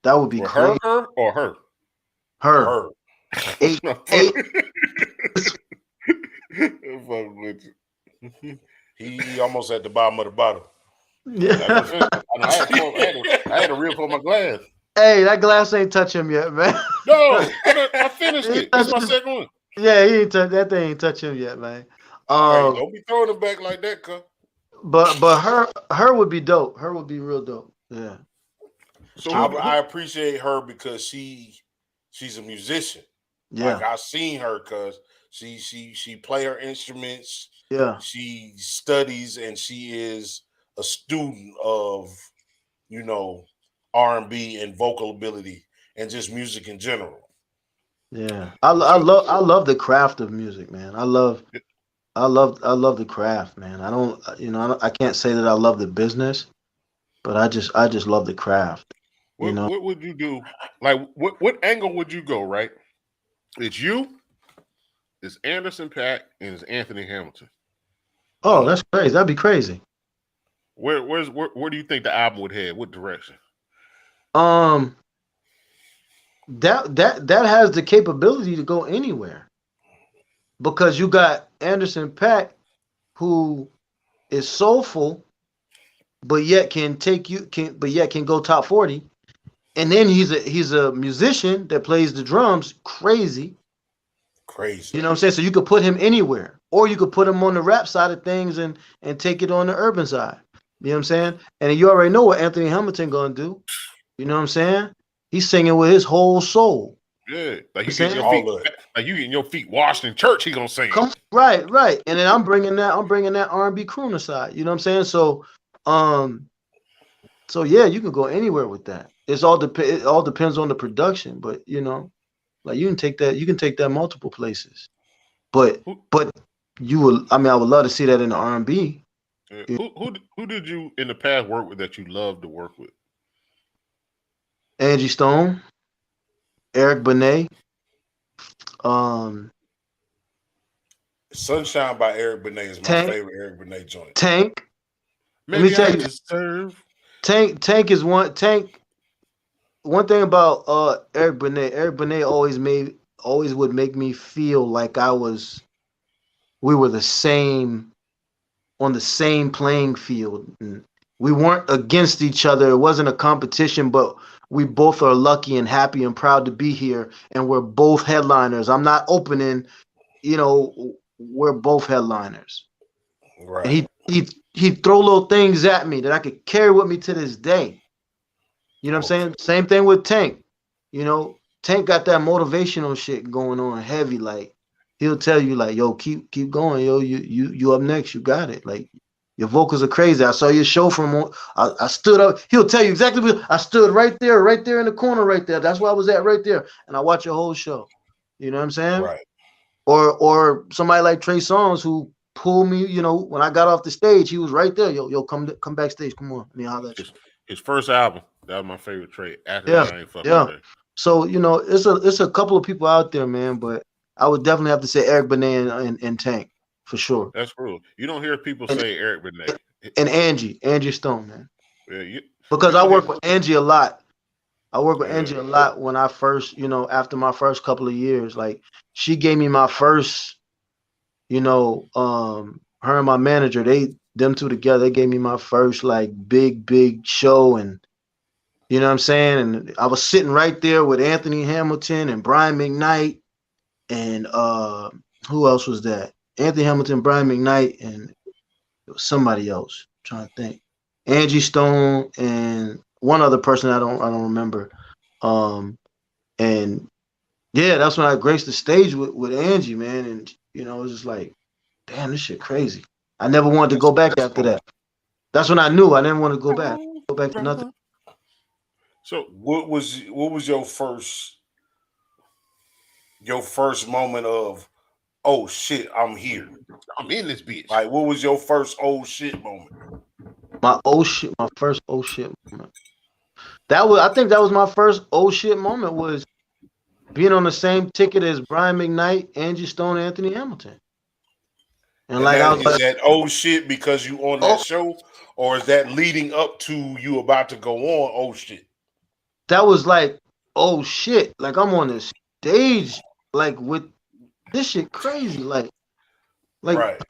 Speaker 4: That would be crazy.
Speaker 3: Her or her?
Speaker 4: Her. Eight.
Speaker 2: He almost at the bottom of the bottle.
Speaker 3: Yeah. I had to rip on my glass.
Speaker 4: Hey, that glass ain't touch him yet, man.
Speaker 3: No, I finished it. That's my second one.
Speaker 4: Yeah, that thing ain't touch him yet, man.
Speaker 2: Hey, don't be throwing it back like that, cuz.
Speaker 4: But her would be dope. Her would be real dope. Yeah.
Speaker 2: So I appreciate her because she's a musician. Yeah. Like, I seen her because she play her instruments.
Speaker 4: Yeah.
Speaker 2: She studies and she is a student of, R&B and vocal ability and just music in general.
Speaker 4: Yeah. I love the craft of music, man. I love the craft, man. I can't say that I love the business, but I just love the craft.
Speaker 3: What would you do? Like, what angle would you go, right? It's you, it's Anderson .Paak, and it's Anthony Hamilton.
Speaker 4: Oh, that's crazy. That'd be crazy.
Speaker 3: Where do you think the album would head? What direction?
Speaker 4: That has the capability to go anywhere. Because you got Anderson .Paak, who is soulful, but yet can go top 40. And then he's a musician that plays the drums crazy.
Speaker 2: Crazy.
Speaker 4: You know what I'm saying? So you could put him anywhere, or you could put him on the rap side of things and take it on the urban side. You know what I'm saying? And you already know what Anthony Hamilton gonna do. You know what I'm saying? He's singing with his whole soul.
Speaker 3: Yeah, like you getting your feet, like you getting your feet washed in church. He gonna sing.
Speaker 4: Right. And then I'm bringing that R&B crooner side. You know what I'm saying? So, yeah, you can go anywhere with that. It all depends on the production, but you know, like you can take that multiple places. But you will. I mean, I would love to see that in the R&B.
Speaker 3: Yeah. Who did you in the past work with that you love to work with?
Speaker 4: Angie Stone, Eric Benet,
Speaker 2: Sunshine by Eric Benet is my favorite Eric Benet joint.
Speaker 4: Tank.
Speaker 3: Maybe let me tell you,
Speaker 4: Tank is one. Tank. One thing about Eric Benet. Eric Benet always would make me feel like we were on the same playing field. And we weren't against each other. It wasn't a competition, but we both are lucky and happy and proud to be here. And we're both headliners. I'm not opening, you know, we're both headliners.
Speaker 2: Right.
Speaker 4: And he'd throw little things at me that I could carry with me to this day. You know what I'm saying? Same thing with Tank. You know, Tank got that motivational shit going on heavy. Like, he'll tell you, like, yo, keep going, yo, you up next, you got it. Like, your vocals are crazy. I saw your show from. I stood up. He'll tell you exactly what I stood right there in the corner, right there. That's where I was at, right there. And I watch your whole show. You know what I'm saying?
Speaker 2: Right.
Speaker 4: Or somebody like Trey Songz who pulled me. You know, when I got off the stage, he was right there. Yo, come backstage. Come on. I mean, how that?
Speaker 3: His first album. That was my favorite Trey.
Speaker 4: Yeah. So you know, it's a couple of people out there, man. But I would definitely have to say Eric Benet and Tank. For sure.
Speaker 3: That's cool. You don't hear people say Eric Benet.
Speaker 4: And Angie Stone, man.
Speaker 3: Yeah,
Speaker 4: because I work with Angie a lot. I work with Angie a lot when I first, you know, after my first couple of years. Like, she gave me my first, you know, her and my manager, them two together, they gave me my first, like, big show. And, you know what I'm saying? And I was sitting right there with Anthony Hamilton and Brian McKnight. And who else was that? Anthony Hamilton, Brian McKnight, and it was somebody else. I'm trying to think. Angie Stone and one other person I don't remember. And yeah, that's when I graced the stage with Angie, man. And you know, it was just like, damn, this shit crazy. I never wanted to go back after that. That's when I knew I didn't want to go back. Go back to nothing.
Speaker 2: So what was your first moment of, oh shit, I'm here,
Speaker 3: I'm in this bitch?
Speaker 2: Like, what was your first oh shit moment?
Speaker 4: My first oh shit moment. I think that was my first oh shit moment, was being on the same ticket as Brian McKnight, Angie Stone, Anthony Hamilton. And like, I was
Speaker 2: is
Speaker 4: like,
Speaker 2: that oh shit because you on that show, or is that leading up to you about to go on oh shit?
Speaker 4: That was like, oh shit, like I'm on this stage, like with this shit crazy, like right.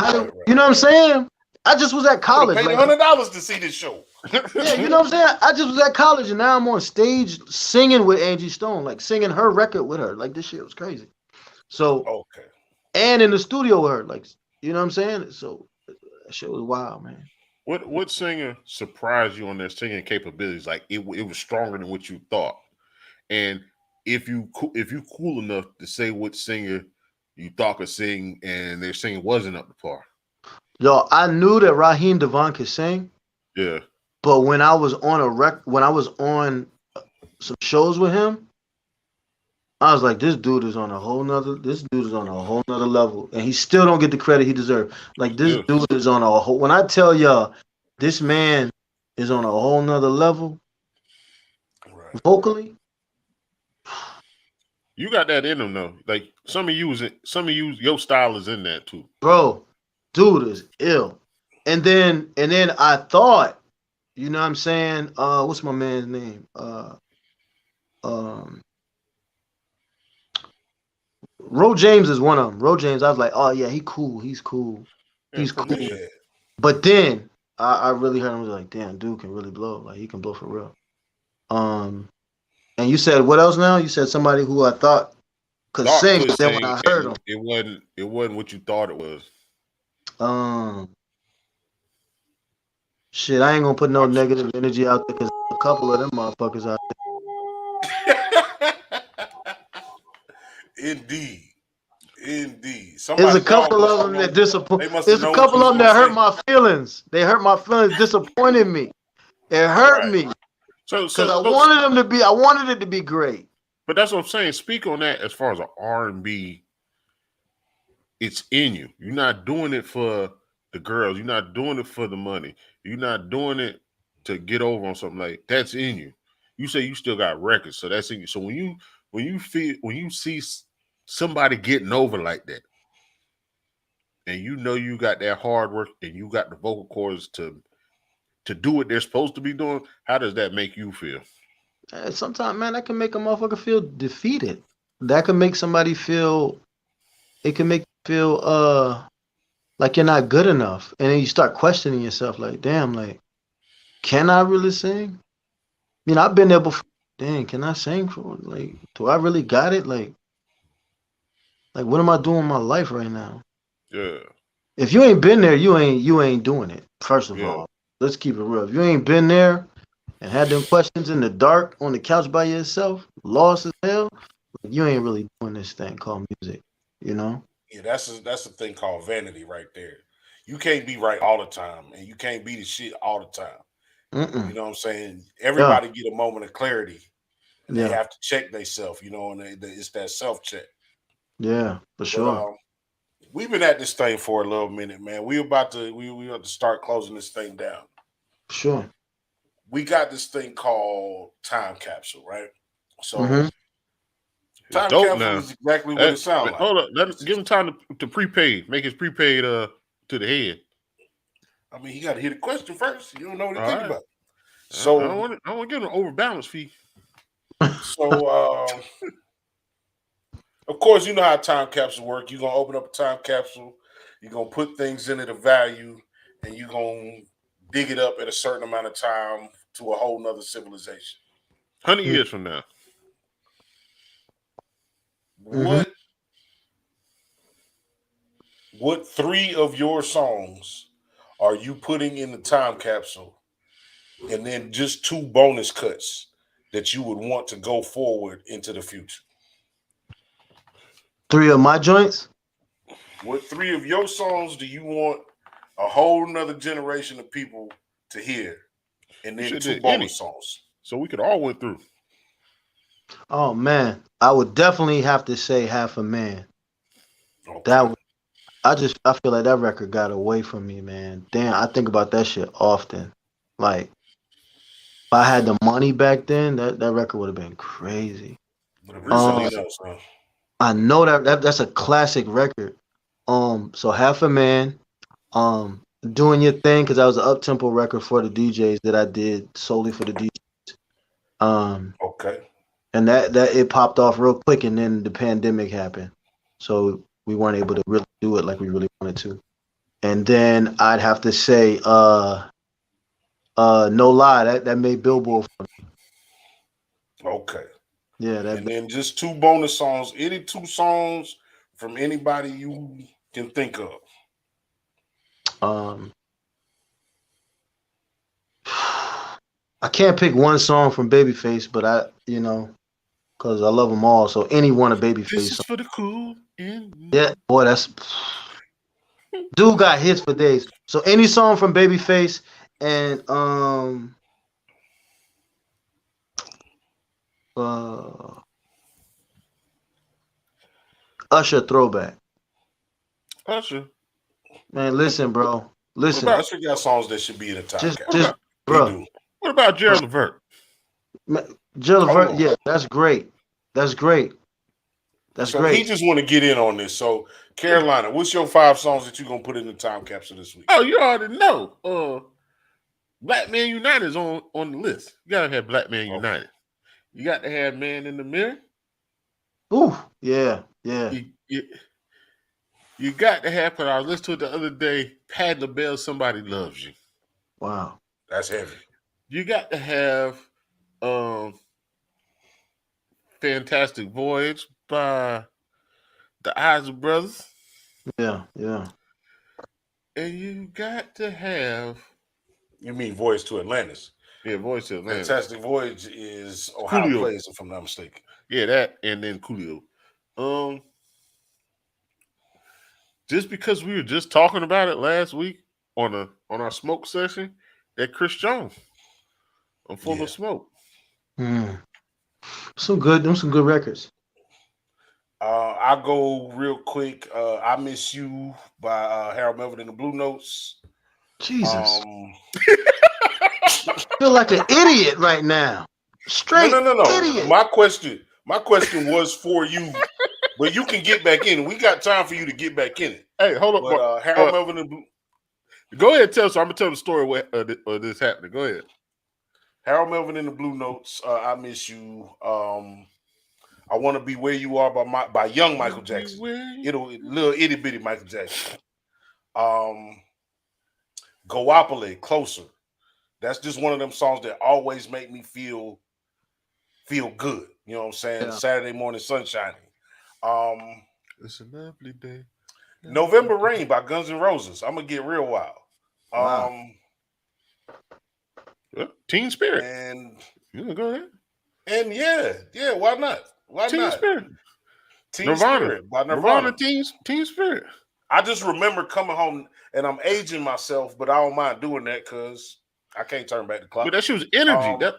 Speaker 4: You know what I'm saying? I just was at college.
Speaker 2: Paid $100 to see this show.
Speaker 4: Yeah, you know what I'm saying? I just was at college, and now I'm on stage singing with Angie Stone, like singing her record with her. Like, this shit was crazy. So and in the studio with her, like, you know what I'm saying? So that shit was wild, man.
Speaker 3: What singer surprised you on their singing capabilities? Like, it was stronger than what you thought. And if you cool enough to say what singer you thought could sing and their singing wasn't up to par.
Speaker 4: Yo, I knew that Raheem Devaughn could sing.
Speaker 3: Yeah.
Speaker 4: But when I was on some shows with him, I was like, this dude is on a whole nother level. And he still don't get the credit he deserves. Like, this dude is on a whole, when I tell y'all, this man is on a whole nother level, vocally.
Speaker 3: You got that in him though. Like, your style is in that too. Bro,
Speaker 4: dude is ill. And then I thought, you know what I'm saying? What's my man's name? Ro James is one of them. Ro James, I was like, oh yeah, he's cool. He's cool.
Speaker 2: Yeah.
Speaker 4: But then I really heard him, was like, damn, dude can really blow. Like, he can blow for real. And you said what else now? You said somebody who I thought. could sing. But then when I heard him,
Speaker 3: it wasn't what you thought it was.
Speaker 4: Shit, I ain't gonna put no negative energy out there because a couple of them motherfuckers out
Speaker 2: there. Indeed.
Speaker 4: There's a couple of them that disappoint. There's a couple of them that hurt my feelings. They hurt my feelings, disappointed me. It hurt me. So I wanted it to be great.
Speaker 3: But that's what I'm saying. Speak on that as far as an R&B. It's in you. You're not doing it for the girls. You're not doing it for the money. You're not doing it to get over on something like that's in you. You say you still got records, so that's in you. So when you see somebody getting over like that, and you know you got that hard work and you got the vocal cords to do what they're supposed to be doing, how does that make you feel?
Speaker 4: Sometimes, man, that can make a motherfucker feel defeated. That can make somebody feel. It can make you feel like you're not good enough, and then you start questioning yourself, like, damn, like, can I really sing? You know, I've been there before. Dang, can I sing? Like, do I really got it? Like, what am I doing in my life right now?
Speaker 3: Yeah.
Speaker 4: If you ain't been there, you ain't doing it. First of all, let's keep it real. If you ain't been there and had them questions in the dark on the couch by yourself, lost as hell, you ain't really doing this thing called music. You know?
Speaker 2: Yeah, that's a thing called vanity right there. You can't be right all the time, and you can't be the shit all the time. You know what I'm saying? Everybody get a moment of clarity, and they have to check themselves. You know, and it's that self check.
Speaker 4: Yeah, for sure.
Speaker 2: We've been at this thing for a little minute, man. We about to start closing this thing down.
Speaker 4: Sure.
Speaker 2: We got this thing called time capsule, right? So time capsule is exactly what it sounds like.
Speaker 3: Hold up, give him time to prepaid. Make his prepaid to the head.
Speaker 2: I mean, you got to hear the question first. You don't know what to think about.
Speaker 3: So I don't want to give him an overbalance fee.
Speaker 2: So, of course, you know how time capsule work. You're gonna open up a time capsule. You're gonna put things in it of value, and you're gonna dig it up at a certain amount of time to a whole nother civilization.
Speaker 3: 100 years from now.
Speaker 2: What 3 of your songs are you putting in the time capsule, and then just 2 bonus cuts that you would want to go forward into the future?
Speaker 4: 3 of my joints?
Speaker 2: What 3 of your songs do you want a whole nother generation of people to hear, and then 2 bonus songs?
Speaker 3: So we could all went through.
Speaker 4: Oh man, I would definitely have to say Half a Man. Okay. I feel like that record got away from me, man. Damn, I think about that shit often. Like, if I had the money back then, that record would have been crazy. I know that's a classic record. So Half a Man, Doing Your Thing, because that was an up-tempo record for the DJs that I did solely for the DJs.
Speaker 2: Okay.
Speaker 4: And that it popped off real quick, and then the pandemic happened, so we weren't able to really do it like we really wanted to. And then I'd have to say, No Lie, that made Billboard for me.
Speaker 2: Okay.
Speaker 4: Yeah,
Speaker 2: and then just 2 bonus songs. Any 2 songs from anybody you can think of.
Speaker 4: I can't pick one song from Babyface, but because I love them all. So any one of Babyface.
Speaker 3: This is for the cool.
Speaker 4: Yeah, boy, that's dude got hits for days. So any song from Babyface and Usher throwback.
Speaker 3: Usher.
Speaker 4: Man, listen, bro. Listen.
Speaker 2: Usher got songs that should be in the top.
Speaker 4: Bro.
Speaker 3: What about Gerald Levert?
Speaker 4: Gerald Levert, yeah, that's great. That's great.
Speaker 2: He just want to get in on this. So, Carolina, what's your 5 songs that you're going to put in the time capsule this week?
Speaker 3: Oh, you already know. Black Man United is on the list. You got to have Black Man United. You got to have Man in the Mirror.
Speaker 4: Ooh, yeah.
Speaker 3: You got to have, because I listened to it the other day, Patti LaBelle, Somebody Loves You.
Speaker 4: Wow.
Speaker 2: That's heavy.
Speaker 3: You got to have Fantastic Voyage by The Isley Brothers.
Speaker 4: Yeah.
Speaker 3: And you got to have.
Speaker 2: You mean Voyage to Atlantis?
Speaker 3: Yeah, Voyage to Atlantis.
Speaker 2: Fantastic Voyage is Ohio
Speaker 3: Coolio
Speaker 2: Plays, if I'm not mistaken.
Speaker 3: Yeah, that and then Coolio. Just because we were just talking about it last week on our smoke session, that Chris Jones, I'm full of smoke.
Speaker 4: Some good records.
Speaker 2: I'll go real quick. I Miss You by Harold Melvin and the Blue Notes.
Speaker 4: Jesus. I feel like an idiot right now. Straight
Speaker 2: No.
Speaker 4: idiot.
Speaker 2: My question was for you, but you can get back in it. We got time for you to get back in it.
Speaker 3: Hey, hold on.
Speaker 2: But, Harold Melvin and the Blue.
Speaker 3: Go ahead, tell us. I'm gonna tell the story of this happening. Go ahead.
Speaker 2: Harold Melvin and the Blue Notes. I Miss You. I Want to Be Where You Are by young Michael Jackson. Little itty bitty Michael Jackson. Goopole, Closer. That's just one of them songs that always make me feel good. You know what I'm saying?
Speaker 4: Yeah.
Speaker 2: Saturday Morning Sunshine.
Speaker 3: It's a lovely day.
Speaker 2: November Rain by Guns N' Roses. I'm gonna get real wild.
Speaker 4: Wow.
Speaker 3: Teen Spirit.
Speaker 2: And
Speaker 3: You can go ahead.
Speaker 2: And yeah, why not? Why
Speaker 3: Teen
Speaker 2: not?
Speaker 3: Spirit.
Speaker 2: Teen
Speaker 3: Nirvana.
Speaker 2: Spirit by Nirvana.
Speaker 3: Teen Spirit.
Speaker 2: I just remember coming home, and I'm aging myself, but I don't mind doing that because I can't turn back the clock.
Speaker 3: But that shit was energy. That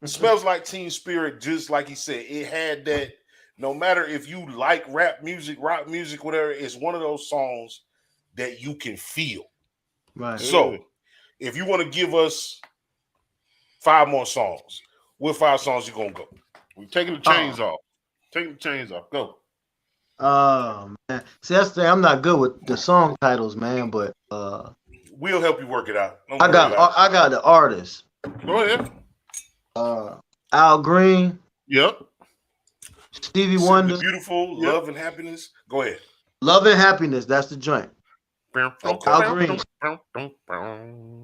Speaker 2: Smells Like Teen Spirit, just like he said. It had that, no matter if you like rap music, rock music, whatever, it's one of those songs that you can feel.
Speaker 4: Right.
Speaker 2: So, if you want to give us 5 more songs, what 5 songs you gonna go?
Speaker 3: We're taking the chains off. Taking the chains off. Go.
Speaker 4: Oh man. See, that's the thing. I'm not good with the song titles, man, but
Speaker 2: we'll help you work it out.
Speaker 4: I got the artist.
Speaker 3: Go ahead.
Speaker 4: Al Green.
Speaker 3: Yep.
Speaker 4: Stevie Wonder.
Speaker 2: Beautiful,
Speaker 3: Yep.
Speaker 2: Love and Happiness. Go ahead.
Speaker 4: Love and Happiness, that's the joint. Al Green.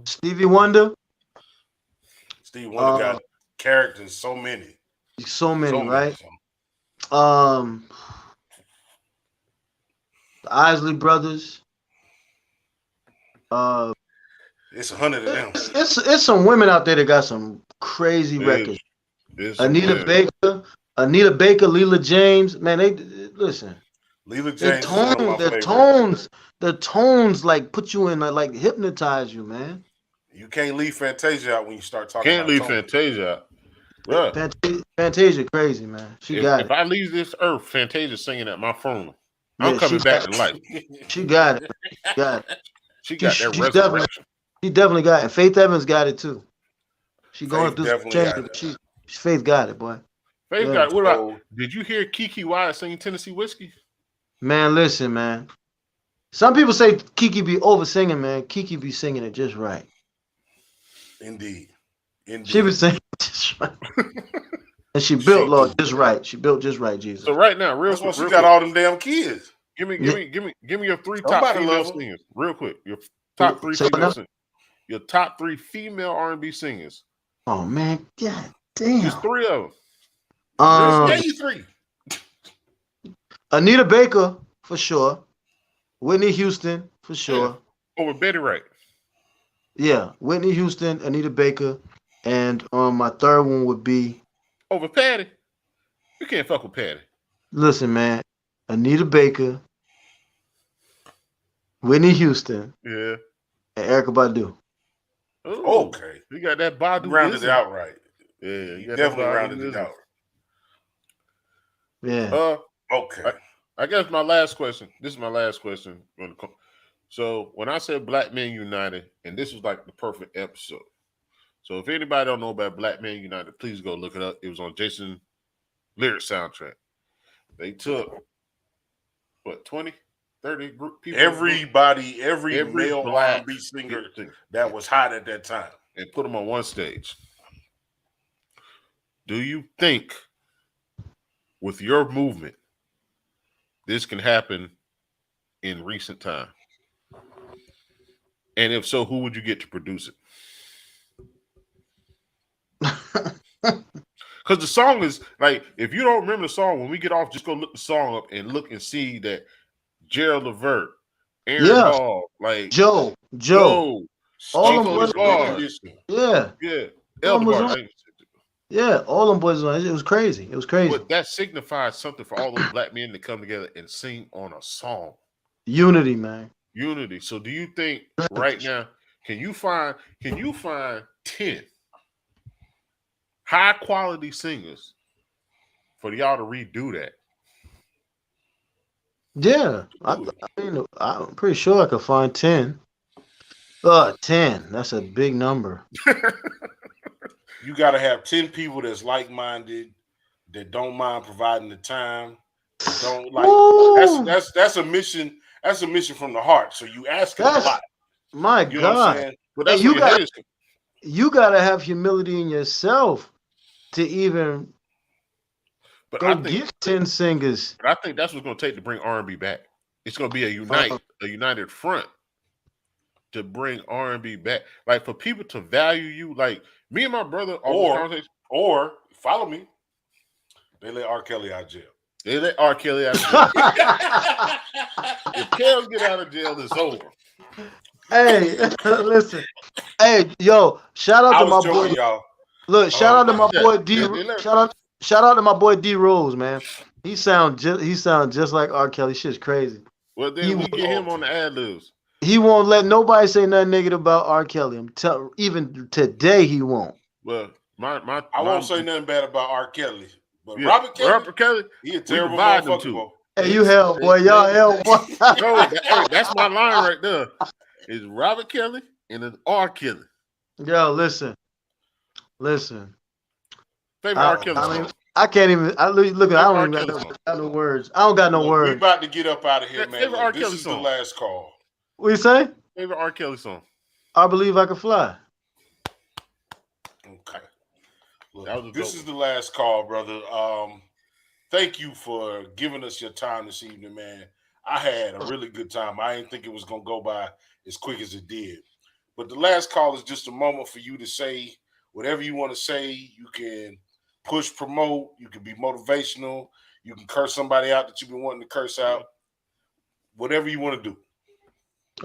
Speaker 4: Stevie Wonder.
Speaker 2: Stevie Wonder got characters, so many.
Speaker 4: So many, right?
Speaker 2: Songs.
Speaker 4: The Isley Brothers.
Speaker 2: It's 100 of them.
Speaker 4: It's some women out there that got some crazy records. Anita Baker, Leela James. Man, they listen.
Speaker 2: Leela James.
Speaker 4: The tones like put you in, like hypnotize you, man.
Speaker 2: You can't leave Fantasia out when you start talking.
Speaker 3: Can't leave Fantasia out. Bruh.
Speaker 4: Fantasia crazy, man. If
Speaker 3: I leave this earth, Fantasia singing at my funeral. I'm coming back to life.
Speaker 4: She got it.
Speaker 3: She got that resurrection.
Speaker 4: She definitely got it. Faith Evans got it too. She going through some
Speaker 2: definitely
Speaker 4: changes. Faith got it, boy.
Speaker 3: Faith got it. What about? Did you hear Kiki Wyatt singing Tennessee Whiskey?
Speaker 4: Man, listen, man. Some people say Kiki be over singing, man. Kiki be singing it just right.
Speaker 2: Indeed.
Speaker 4: She be singing it just right. And she built, Lord, just right. She built just right, Jesus.
Speaker 3: So right now, real
Speaker 2: quick,
Speaker 3: quick,
Speaker 2: she got all them damn kids.
Speaker 3: Give me your 3 top female singers, real quick. Your top 3 female singers. Your top 3 female R&B singers.
Speaker 4: Oh man, god damn.
Speaker 3: Just 3 of them.
Speaker 2: Yeah, you 3.
Speaker 4: Anita Baker for sure. Whitney Houston for sure.
Speaker 3: Yeah. Over Betty Wright.
Speaker 4: Yeah, Whitney Houston, Anita Baker, and my third one would be
Speaker 3: over Patty. You can't fuck with Patty.
Speaker 4: Listen, man, Anita Baker, Whitney Houston,
Speaker 3: and
Speaker 4: Erykah Badu.
Speaker 2: Ooh, okay,
Speaker 3: you got that Badu.
Speaker 2: Rounded it out right.
Speaker 3: Yeah, you
Speaker 2: definitely rounded it out.
Speaker 4: Yeah.
Speaker 2: Okay.
Speaker 3: I guess my last question. This is my last question. So when I said Black Men United, and this was like the perfect episode. So if anybody don't know about Black Men United, please go look it up. It was on Jason Lyric soundtrack. They took 20, 30 group people.
Speaker 2: Every male R&B singer that was hot at that time,
Speaker 3: and put them on one stage. Do you think with your movement this can happen in recent time? And if so, who would you get to produce it? Because Because the song is like, if you don't remember the song, when we get off, just go look the song up and look and see that Gerald Levert, Aaron Hall, like
Speaker 4: Joe,
Speaker 3: Chico
Speaker 4: all them boys.
Speaker 3: Yeah. Elder.
Speaker 4: Yeah, all them boys on. It was crazy. It was crazy.
Speaker 3: But that signifies something for all those black men to come together and sing on a song.
Speaker 4: Unity, man.
Speaker 3: Unity. So do you think right now, can you find 10 high quality singers for y'all to redo that?
Speaker 4: Yeah. I'm pretty sure I could find 10. 10. That's a big number.
Speaker 2: You got to have 10 people that's like-minded, that don't mind providing the time. Don't like that's a mission. That's a mission from the heart. So you ask a lot.
Speaker 4: My
Speaker 2: you
Speaker 4: God.
Speaker 2: Know what I'm saying?
Speaker 3: But that's
Speaker 4: you got to have humility in yourself to even get 10 singers.
Speaker 3: But I think that's what's going to take to bring R&B back. It's going to be a united front to bring R&B back. Like for people to value you, like me and my brother,
Speaker 2: or follow me. They let R. Kelly out of jail.
Speaker 3: If Kel get out of jail, it's over.
Speaker 4: Hey, listen. Hey, yo, shout out to my boy.
Speaker 2: Y'all.
Speaker 4: Look, shout out to my boy D. Shout out to my boy D. Rose, man. He sound just like R. Kelly. Shit's crazy.
Speaker 3: Well, then we get him on the ad-libs.
Speaker 4: He won't let nobody say nothing negative about R. Kelly. Even today, he won't.
Speaker 3: Well, I
Speaker 2: won't say nothing bad about R. Kelly. But
Speaker 3: yeah,
Speaker 2: Robert Kelly,
Speaker 3: he
Speaker 2: a terrible motherfucker.
Speaker 4: Hey, you hell, boy. Y'all hell, boy.
Speaker 3: That's my line right there. It's Robert Kelly and it's R. Kelly.
Speaker 4: Yo, listen.
Speaker 3: Favorite R. Kelly song.
Speaker 4: I can't even. I don't even got no words. I don't got no words.
Speaker 2: We about to get up out of here, man.
Speaker 3: Favorite R. Kelly
Speaker 2: This is
Speaker 3: song.
Speaker 2: the last call.
Speaker 4: What you say?
Speaker 3: Favorite R. Kelly song.
Speaker 4: I Believe I Can Fly.
Speaker 2: Okay. Look, this is the last call, brother. Thank you for giving us your time this evening, man. I had a really good time. I didn't think it was going to go by as quick as it did. But the last call is just a moment for you to say whatever you want to say. You can push, promote. You can be motivational. You can curse somebody out that you've been wanting to curse out. Whatever you want to do.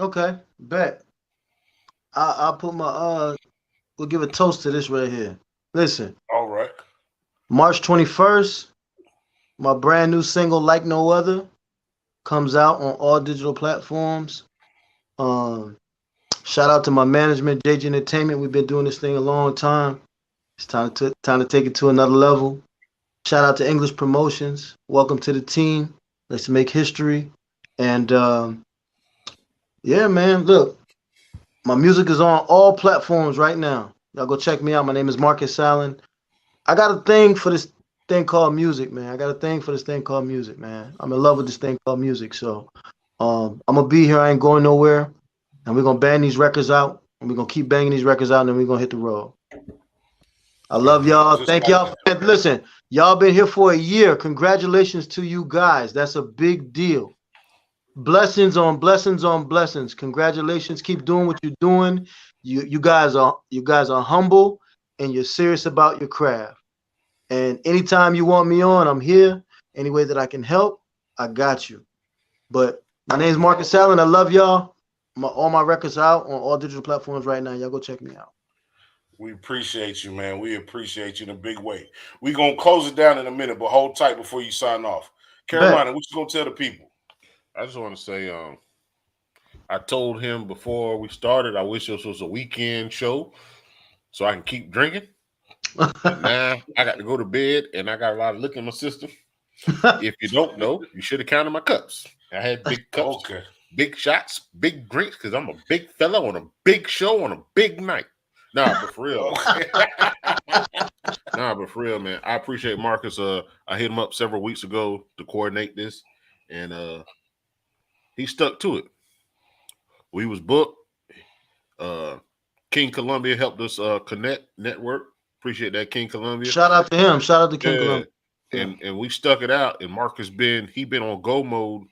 Speaker 4: Okay, bet. I'll put my we'll give a toast to this right here. Listen.
Speaker 2: All right.
Speaker 4: March 21st, my brand new single, Like No Other, comes out on all digital platforms. Shout out to my management, JJ Entertainment. We've been doing this thing a long time. It's time to take it to another level. Shout out to English Promotions. Welcome to the team. Let's make history. And yeah, man, look, my music is on all platforms right now. Y'all go check me out. My name is Marcusallentv. I got a thing for this thing called music, man. I'm in love with this thing called music. So I'm going to be here. I ain't going nowhere. And we're going to bang these records out. And we're going to keep banging these records out. And then we're going to hit the road. I love y'all. Thank y'all. Listen, y'all been here for a year. Congratulations to you guys. That's a big deal. Blessings on blessings on blessings. Congratulations. Keep doing what you're doing. You guys are humble and you're serious about your craft. And anytime you want me on, I'm here. Any way that I can help, I got you. But my name is Marcusallentv. I love y'all. All my records out on all digital platforms right now. Y'all go check me out.
Speaker 2: We appreciate you, man. We appreciate you in a big way. We're going to close it down in a minute, but hold tight before you sign off. Carolina, what you going to tell the people?
Speaker 3: I just want to say, I told him before we started, I wish this was a weekend show so I can keep drinking. And now I got to go to bed and I got a lot of liquor in my system. If you don't know, you should have counted my cups. I had big cups, big shots, big drinks, because I'm a big fella on a big show on a big night. Nah, but for real. Man. I appreciate Marcus. I hit him up several weeks ago to coordinate this, and he stuck to it. We was booked. King Columbia helped us connect network. Appreciate that, King Columbia.
Speaker 4: Shout out to him. Shout out to King Columbia.
Speaker 3: And we stuck it out. And Marcus been on go mode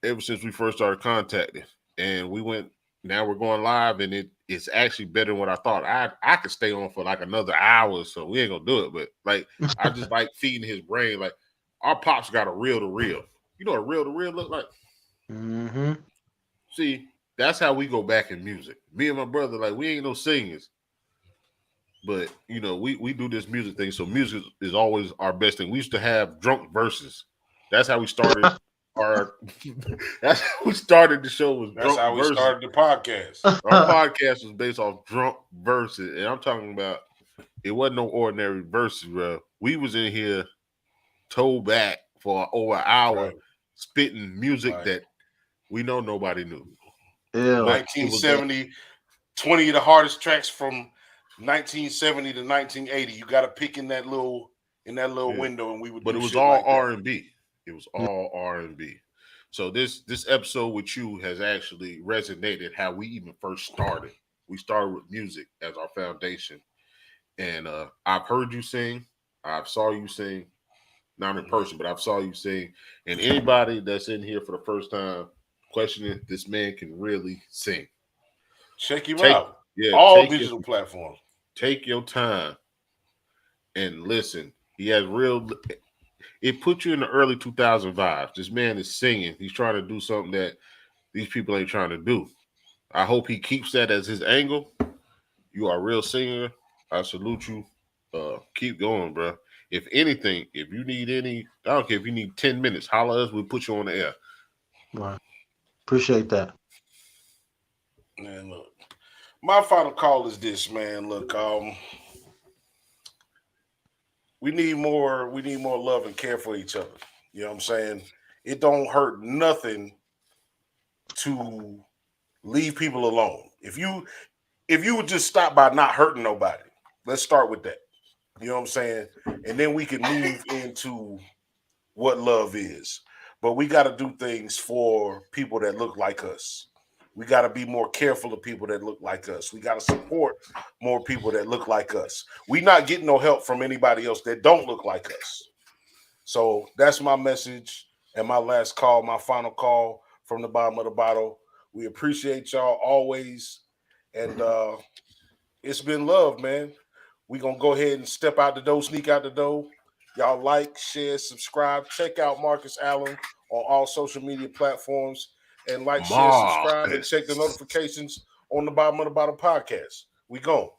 Speaker 3: ever since we first started contacting. And we went. Now we're going live, and it's actually better than what I thought. I could stay on for like another hour, so we ain't gonna do it. But like, I just like feeding his brain. Like, our pops got a reel to reel. You know what a reel to reel look like?
Speaker 4: Mm-hmm.
Speaker 3: See, that's how we go back in music. Me and my brother, like, we ain't no singers, but you know, we do this music thing. So music is always our best thing. We used to have drunk verses. That's how we started. That's how we started the show.
Speaker 2: That's how we started the podcast.
Speaker 3: Our podcast was based off drunk verses, and I'm talking about it wasn't no ordinary verses, bro. We was in here toe back for over an hour, spitting music that we know nobody knew.
Speaker 4: Yeah,
Speaker 2: 1970, 20 of the hardest tracks from 1970 to 1980. You got to pick in that little window, and we would.
Speaker 3: But it was all R&B. It was all R&B. So this episode with you has actually resonated how we even first started. We started with music as our foundation. And I've heard you sing. I saw you sing. Not in person, but I saw you sing. And anybody that's in here for the first time questioning this man can really sing.
Speaker 2: Check him out.
Speaker 3: Yeah,
Speaker 2: all digital platforms.
Speaker 3: Take your time and listen. He has it put you in the early 2000 vibes. This man is singing. He's trying to do something that these people ain't trying to do. I hope he keeps that as his angle. You are a real singer. I salute you. Keep going, bro. If anything, if you need I don't care if you need 10 minutes, holler at us. We'll put you on the air.
Speaker 4: Right. Appreciate that.
Speaker 2: Man, look. My final call is this, man. Look, we need more love and care for each other. You know what I'm saying? It don't hurt nothing to leave people alone. If you would just stop by not hurting nobody, let's start with that. You know what I'm saying? And then we can move into what love is. But we got to do things for people that look like us. We got to be more careful of people that look like us. We got to support more people that look like us. We're not getting no help from anybody else that don't look like us. So that's my message and my last call, my final call from the bottom of the bottle. We appreciate y'all always. And it's been love, man. We're going to go ahead and step out the door, sneak out the door. Y'all like, share, subscribe. Check out Marcus Allen on all social media platforms. And like, share, subscribe, and check the notifications on the bottom of the bottle podcast. We gone.